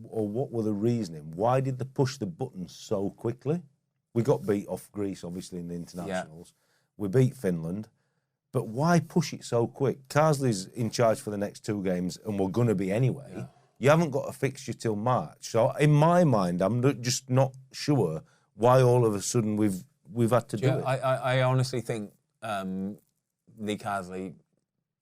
S3: or what were the reasoning? Why did they push the button so quickly? We got beat off Greece, obviously, in the internationals. Yeah. We beat Finland. But why push it so quick? Carsley's in charge for the next 2 games, and we're going to be anyway. Yeah. You haven't got a fixture till March. So in my mind, I'm just not sure why all of a sudden we've had to do it.
S2: I honestly think Lee Carsley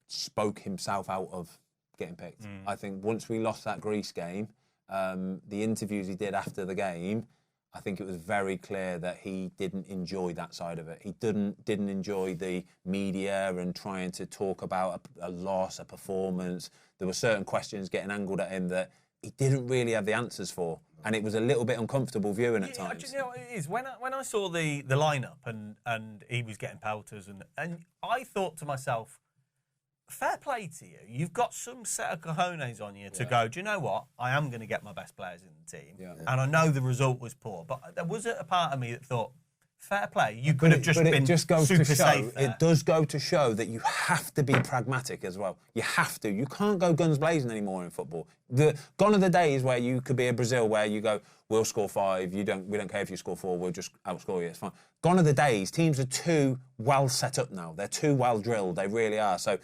S2: spoke himself out of getting picked. I think once we lost that Greece game, the interviews he did after the game, I think it was very clear that he didn't enjoy that side of it. He didn't enjoy the media and trying to talk about a loss, a performance. There were certain questions getting angled at him that he didn't really have the answers for. And it was a little bit uncomfortable viewing at times.
S1: Do you know what it is? When I saw the lineup and he was getting pelters, and I thought to myself, fair play to you. You've got some set of cojones on you to go, do you know what? I am going to get my best players in the team. Yeah. And I know the result was poor, but there was a part of me that thought, fair play. You could have just been super safe there.
S2: It does go to show that you have to be pragmatic as well. You have to. You can't go guns blazing anymore in football. Gone are the days where you could be a Brazil where you go, we'll score 5. We don't care if you score 4. We'll just outscore you. It's fine. Gone are the days. Teams are too well set up now. They're too well drilled. They really are. So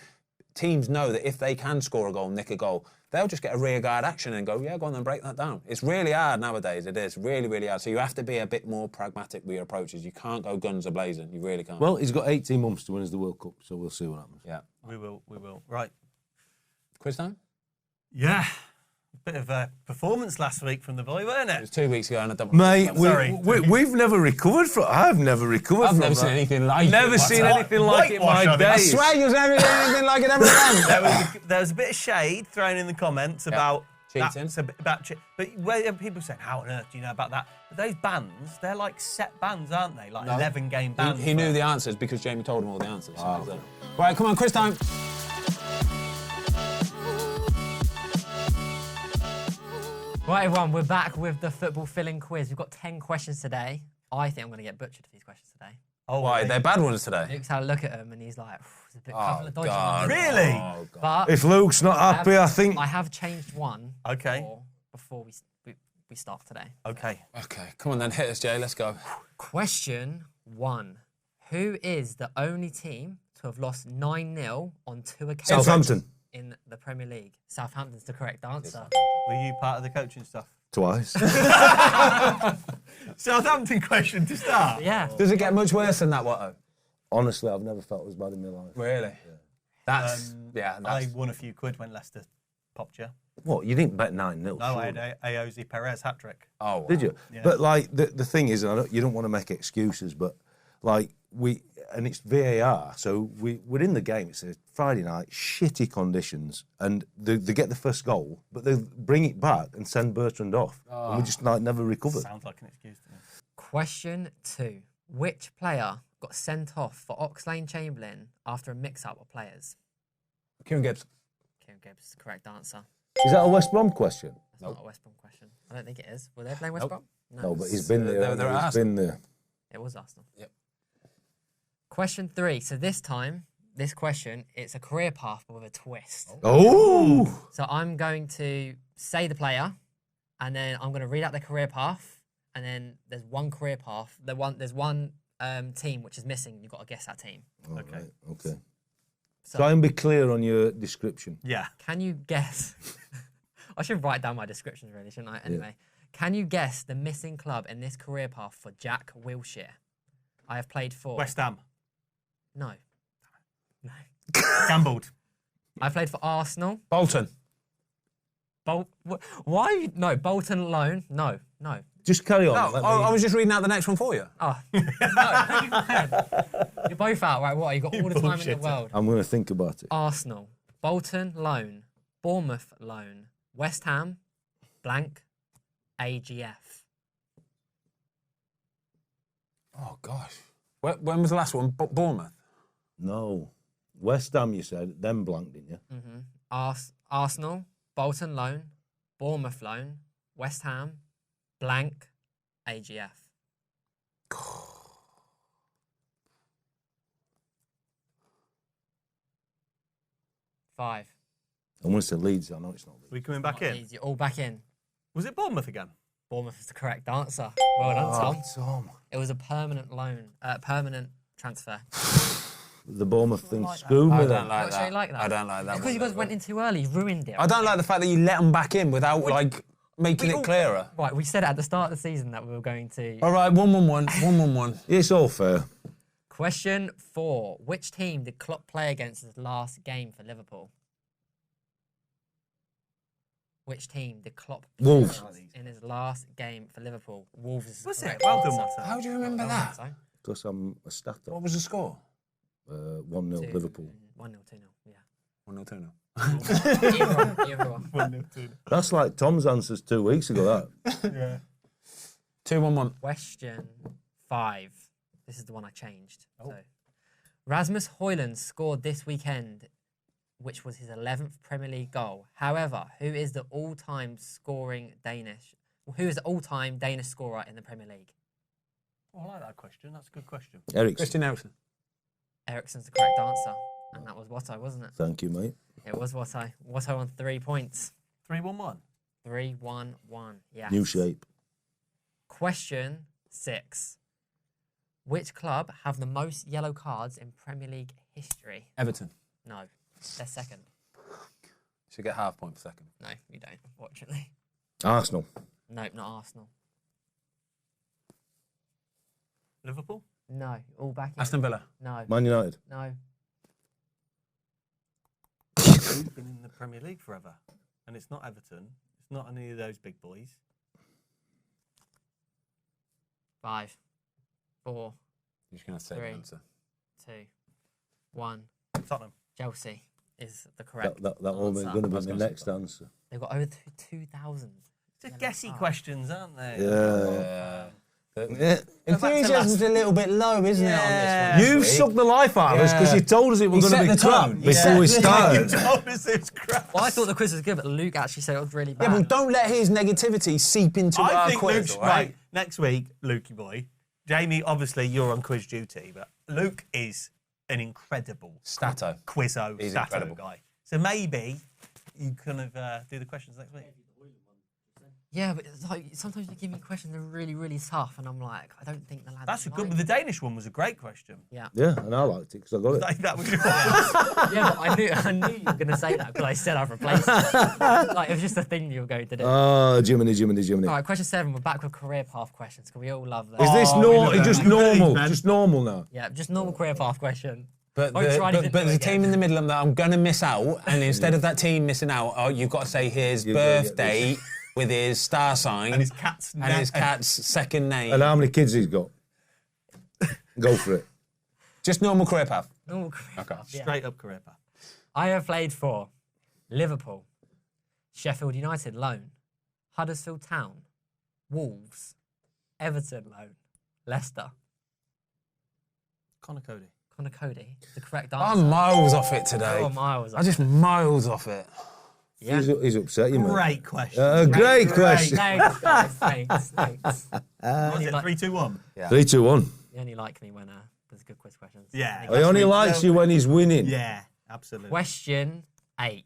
S2: teams know that if they can score a goal, nick a goal, they'll just get a rearguard action and go, yeah, go on and break that down. It's really hard nowadays. It is really, really hard. So you have to be a bit more pragmatic with your approaches. You can't go guns a-blazing. You really can't.
S3: Well, he's got 18 months to win us the World Cup, so we'll see what happens.
S2: Yeah.
S1: We will. Right.
S2: Quiz time?
S1: Yeah. Bit of a performance last week from the boy, weren't
S2: It
S1: it?
S2: was 2 weeks ago and I don't
S3: Mate,
S1: Sorry.
S3: we've never recovered from. I've never recovered
S2: I've
S3: from
S2: never
S3: that.
S2: seen anything like it.
S3: Never seen anything like it in my
S1: Whitewash on it.
S2: I
S3: days.
S2: swear you've never seen anything like it ever again.
S1: There was a bit of shade thrown in the comments about
S2: Cheating.
S1: but where people saying, how on earth do you know about that? But those bands, they're like set bands, aren't they? Like 11-game bands.
S2: He knew the answers because Jamie told him all the answers. Right, come on, quiz time.
S4: Right, everyone, we're back with the football filling quiz. We've got 10 questions today. I think I'm going to get butchered for these questions today.
S1: Oh,
S2: Why? They're bad ones today.
S4: Luke's had a look at them and he's like, there's a couple of dodgy
S2: God.
S4: ones.
S1: Really?
S2: Oh, God.
S4: But
S3: If Luke's not happy, I think.
S4: I have changed one
S1: Okay.
S4: before we start today.
S1: Okay.
S2: Okay, come on then, hit us, Jay. Let's go.
S4: Question 1. Who is the only team to have lost 9-0 on 2 occasions
S3: Southampton.
S4: in the Premier League? Southampton's the correct answer.
S1: Were you part of the coaching stuff?
S3: Twice.
S1: Southampton question to start.
S4: Yeah.
S2: Does it get much worse than that, Watto?
S3: Honestly, I've never felt as bad in my life.
S2: Really? That's
S1: I won a few quid when Leicester popped you.
S3: What? You didn't bet 9-0?
S1: No, I had Ayoze Perez hat-trick.
S2: Oh, wow.
S3: Did you?
S1: Yeah.
S3: But like the thing is, you don't want to make excuses, but like and it's VAR, so we're in the game. It's a Friday night, shitty conditions, and they get the first goal, but they bring it back and send Bertrand off, and we just like never recovered.
S1: Sounds like an excuse to me.
S4: Question 2. Which player got sent off for Oxlade-Chamberlain after a mix-up of players?
S2: Kieran Gibbs.
S4: Kieran Gibbs is the correct answer.
S3: Is that a West Brom question?
S4: That's not a West Brom question. I don't think it is. Were they playing West Brom?
S3: No, but he's been there.
S2: they're at
S3: He's been there.
S4: It was Arsenal.
S2: Yep.
S4: Question 3. So this question, it's a career path but with a twist.
S3: Oh!
S4: So I'm going to say the player, and then I'm going to read out their career path, and then there's one career path. There's one team which is missing. You've got to guess that team.
S1: Okay.
S3: Right, okay.
S4: So
S3: Try and be clear on your description.
S1: Yeah.
S4: can you guess? I should write down my descriptions really, shouldn't I? Anyway, can you guess the missing club in this career path for Jack Wilshere? I have played for
S1: West Ham.
S4: No. No.
S1: Gambled.
S4: I played for Arsenal.
S2: Bolton.
S4: Why? No. Bolton loan. No.
S3: Just carry on.
S2: No,
S3: let me-
S2: I was just reading out the next one for you.
S4: Oh. No. You're both out, right? What? You got all the time in the
S1: bullshitter.
S4: world.
S3: I'm going to think about it.
S4: Arsenal, Bolton loan, Bournemouth loan, West Ham, blank, AGF.
S2: Oh, gosh. When was the last one? Bournemouth?
S3: No. West Ham, you said, then blank, didn't you?
S4: Arsenal, Bolton loan, Bournemouth loan, West Ham, blank, AGF. Five.
S3: I'm going to say Leeds. I know it's not Leeds.
S1: We coming back in?
S4: Please, you're all back in.
S1: Was it Bournemouth again?
S4: Bournemouth is the correct answer. Well done, Tom.
S3: Tom.
S4: It was a permanent loan, permanent transfer.
S3: The Bournemouth thing screwed me
S2: I
S3: then.
S2: don't like
S4: What,
S2: that.
S4: so you like that?
S2: I don't like that.
S4: Because you guys went in too early, you ruined it.
S2: I don't like the fact that you let them back in without, like, making it clearer.
S4: Right, we said at the start of the season that we were going to.
S2: All right, 1-1-1. 1-1-1.
S3: It's all fair.
S4: Question 4. Which team did Klopp play against his last game for Liverpool? Which team did Klopp play
S3: Wolves.
S4: against in his last game for Liverpool? Wolves is the
S1: Was it?
S4: correct
S1: Well done,
S4: answer.
S1: Watto.
S2: How do you remember that?
S4: So,
S3: Because I'm a statter.
S2: What was the score?
S3: 1-0 Liverpool.
S4: 1-0, 2-0, yeah.
S2: 1-0, 2-0.
S4: Either one.
S3: That's like Tom's answers 2 weeks ago, that.
S1: Yeah.
S2: 2-1-1.
S4: Question 5. This is the one I changed. So, Rasmus Højlund scored this weekend, which was his 11th Premier League goal. However, who is the all-time Danish scorer in the Premier League?
S1: Oh, I like that question. That's a good question.
S3: Ericsson.
S2: Christian Eriksen.
S4: Ericsson's the correct answer. And that was Watto, wasn't it?
S3: Thank you, mate.
S4: It was Watto. Watto on 3 points.
S1: 3-1-1.
S4: 3-1-1. Yes.
S3: New shape.
S4: Question 6. Which club have the most yellow cards in Premier League history?
S2: Everton.
S4: No. They're second.
S2: Should get half point for second.
S4: No, you don't, unfortunately.
S3: Arsenal.
S4: Nope, not Arsenal.
S1: Liverpool?
S4: No, all back in.
S2: Aston Villa.
S4: No,
S3: Man United.
S4: no.
S1: Who's been in the Premier League forever? and it's not Everton. It's not any of those big boys.
S4: 5, 4,
S2: You're just going to say the
S4: 3,
S2: answer.
S4: 2, 1.
S1: Tottenham.
S4: Chelsea is the correct
S3: That will be
S4: answer.
S3: going to be the next answer.
S4: They've got over 2,000.
S1: They're guessy questions, aren't they?
S3: Yeah. Yeah.
S2: Enthusiasm's a little bit low, isn't it, on this one?
S3: You've sucked the life out of us because you told us it was
S2: You
S3: going to
S2: set
S3: be
S2: the
S3: crap
S2: tone.
S3: before we started.
S1: told us it was crap.
S4: Well, I thought the quiz was good, but Luke actually said it was really bad.
S2: Yeah, but don't let his negativity seep into
S1: I
S2: our
S1: think
S2: quiz,
S1: Luke's
S2: all right?
S1: next week, Lukey boy. Jamie, obviously, you're on quiz duty, but Luke is an incredible
S2: Stato.
S1: quizzo,
S2: He's
S1: stato
S2: incredible.
S1: guy. So maybe you kind of do the questions next week.
S4: Yeah, but it's like sometimes you give me questions that are really, really tough, and I'm like, I don't think the lads.
S1: That's a good.
S4: might.
S1: But the Danish one was a great question.
S4: Yeah.
S3: Yeah, and I liked it because I got it.
S1: Like, that was yours.
S4: Yeah, but I knew you were going to say that because I said I've replaced it. Like, it was just a thing you were going to do.
S3: Oh, Jiminy.
S4: All right, question 7. We're back with career path questions because we all love that.
S3: Is this just normal? Just normal now?
S4: Yeah, just normal career path question.
S2: But
S4: Don't try anything
S2: there's
S4: new
S2: a team
S4: again.
S2: in the middle that I'm going to miss out, and instead of that team missing out, you've got to say his
S3: You've gotta get
S2: birthday with his star sign
S1: And his cat's
S2: and his cat's second name.
S3: And how many kids he's got? Go for it.
S2: Just normal career path.
S4: Normal career path. Yeah.
S1: Straight up career path.
S4: I have played for Liverpool, Sheffield United loan, Huddersfield Town, Wolves, Everton loan, Leicester.
S1: Connor Cody.
S4: Connor Cody, the correct answer.
S2: I'm miles off it today.
S4: Oh, miles.
S2: I'm just miles off it.
S4: Yeah.
S3: He's upset, you mate.
S1: Great question.
S3: Great question.
S4: Thanks, guys. Thanks.
S1: What was it?
S4: like-
S1: 3, 2, 1.
S3: 3, 2, 1.
S4: You only like me when there's good quiz questions.
S1: Yeah.
S3: He only likes you when he's winning.
S1: Yeah, absolutely.
S4: Question 8.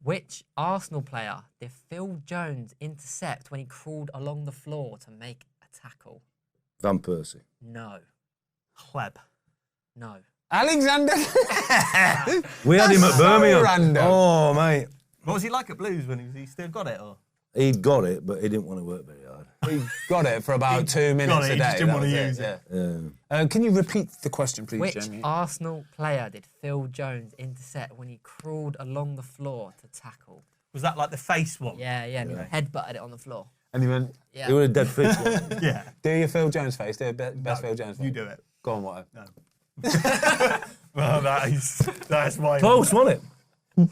S4: Which Arsenal player did Phil Jones intercept when he crawled along the floor to make a tackle?
S3: Van Persie.
S4: No.
S1: Hleb.
S4: No.
S2: Alexander.
S3: We had him at
S2: so
S3: Birmingham.
S2: random.
S3: Oh, mate.
S1: What was he like at Blues when he still got it? Or?
S3: He'd got it, but he didn't want to work very hard.
S2: He got it for about 2 minutes
S1: it,
S2: a
S1: he
S2: day.
S1: just didn't
S2: that
S1: want to
S2: was
S1: use it.
S2: Yeah. Can you repeat the question, please,
S4: Which
S2: Jamie?
S4: Arsenal player did Phil Jones intercept when he crawled along the floor to tackle?
S1: Was that like the face one?
S4: Yeah, and he headbutted it on the floor.
S2: And he went,
S4: Yeah.
S3: He would have dead fish. wasn't he?
S1: Yeah.
S2: do your Phil Jones face. Do your best Phil Jones face.
S1: You do it.
S2: Go on, Watto.
S1: No. Well, that's my
S3: Close, wasn't it?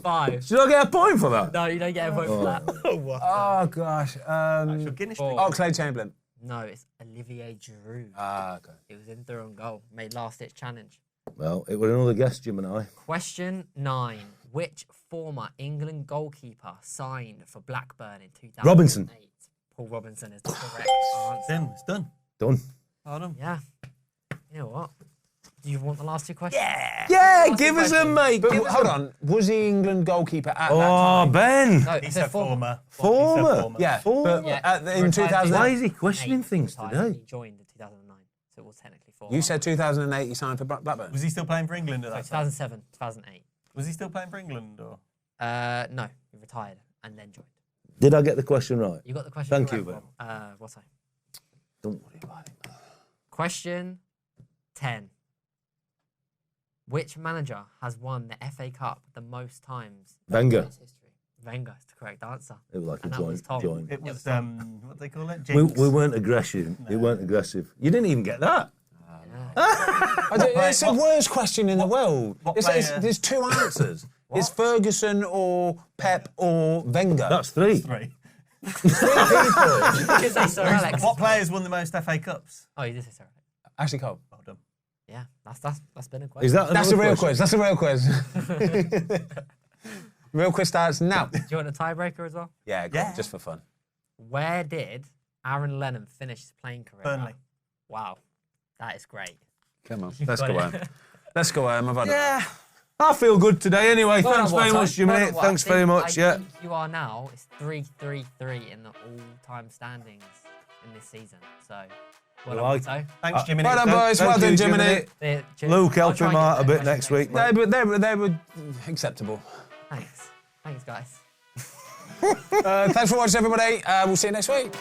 S4: 5.
S3: Should I get a point for that?
S4: No, you don't get a point for that.
S2: Oh, gosh.
S1: Actual Guinness drink.
S2: Oxlade Chamberlain.
S4: No, it's Olivier Giroud.
S2: Ah, okay.
S4: It was in through on goal. Made last-ditch challenge.
S3: Well, it was another guess, Jim and I.
S4: Question 9. Which former England goalkeeper signed for Blackburn in 2008?
S3: Robinson.
S4: Paul Robinson is the correct answer.
S1: Tim, it's done.
S3: Done.
S1: Hold on.
S4: Yeah. You know what? Do you want the last 2 questions?
S1: Yeah.
S3: Yeah, give us a mate.
S2: But hold on. Was he England goalkeeper at that
S3: Oh,
S2: time?
S3: Ben.
S4: No,
S1: He's
S4: it's
S1: a former.
S3: Former?
S1: He's a former.
S2: Yeah,
S3: Former.
S2: but
S4: Yeah,
S2: in
S4: retired
S2: 2008.
S3: Why is he questioning
S4: 2008,
S3: things
S4: retired.
S3: today?
S4: He joined in 2009, so it was technically former.
S2: You said 2008 he signed for Blackburn.
S1: Was he still playing for England at
S4: So
S1: that time?
S4: 2007, 2008.
S1: Was he still playing for England? Or?
S4: No, he retired and then joined.
S3: Did I get the question right?
S4: You got the question
S3: Thank
S4: correct,
S3: you,
S4: Rob. What's I?
S3: Don't worry about it.
S4: Question 10. Which manager has won the FA Cup the most times? in
S3: Wenger.
S4: its history? Wenger is the correct answer.
S3: It was like
S4: And
S3: a
S4: that was Tom.
S3: joint.
S1: It was, what do they call it?
S3: We
S1: Jinx.
S3: weren't aggressive. We weren't aggressive. You didn't even get that.
S2: It's the worst question in the world.
S1: what
S2: There's 2 answers. It's Ferguson or Pep or Wenger.
S3: That's 3.
S1: 3.
S2: 3 people.
S4: You could say Sir Alex.
S1: What players won the most FA Cups?
S4: Oh, you did say Sir Alex.
S2: Ashley Cole.
S1: Well done.
S4: Yeah, that's been a question.
S3: Is that
S2: That's a
S3: another
S2: real
S3: question?
S2: quiz. That's a real quiz. Real quiz starts now.
S4: Do you want a tiebreaker as well?
S2: Yeah, go on,
S1: Yeah.
S2: just for fun.
S4: Where did Aaron Lennon finish his playing career?
S1: Burnley.
S4: Wow, that is great.
S2: Come on, let's
S4: got
S2: go
S4: it.
S2: home. Let's go home. I've had
S3: Yeah. I feel good today anyway.
S4: Well
S3: Thanks
S4: done,
S3: very
S4: Watto.
S3: much, Jimmy.
S4: Well done, Watto.
S3: Thanks very much,
S4: I
S3: yeah.
S4: think you are now. It's 3-3-3 in the all-time standings in this season. So, well done,
S3: Right.
S4: Watto.
S1: Thanks, Jimmy.
S2: Well done, boys.
S3: Thank
S2: Well done,
S3: you,
S2: Jiminy.
S4: Cheers.
S3: Luke,
S4: I'll
S3: help
S4: try
S3: him
S4: and get
S3: out a
S4: better
S3: bit next
S4: questions
S3: week, mate.
S2: They were acceptable.
S4: Thanks, guys.
S2: Thanks for watching, everybody. We'll see you next week.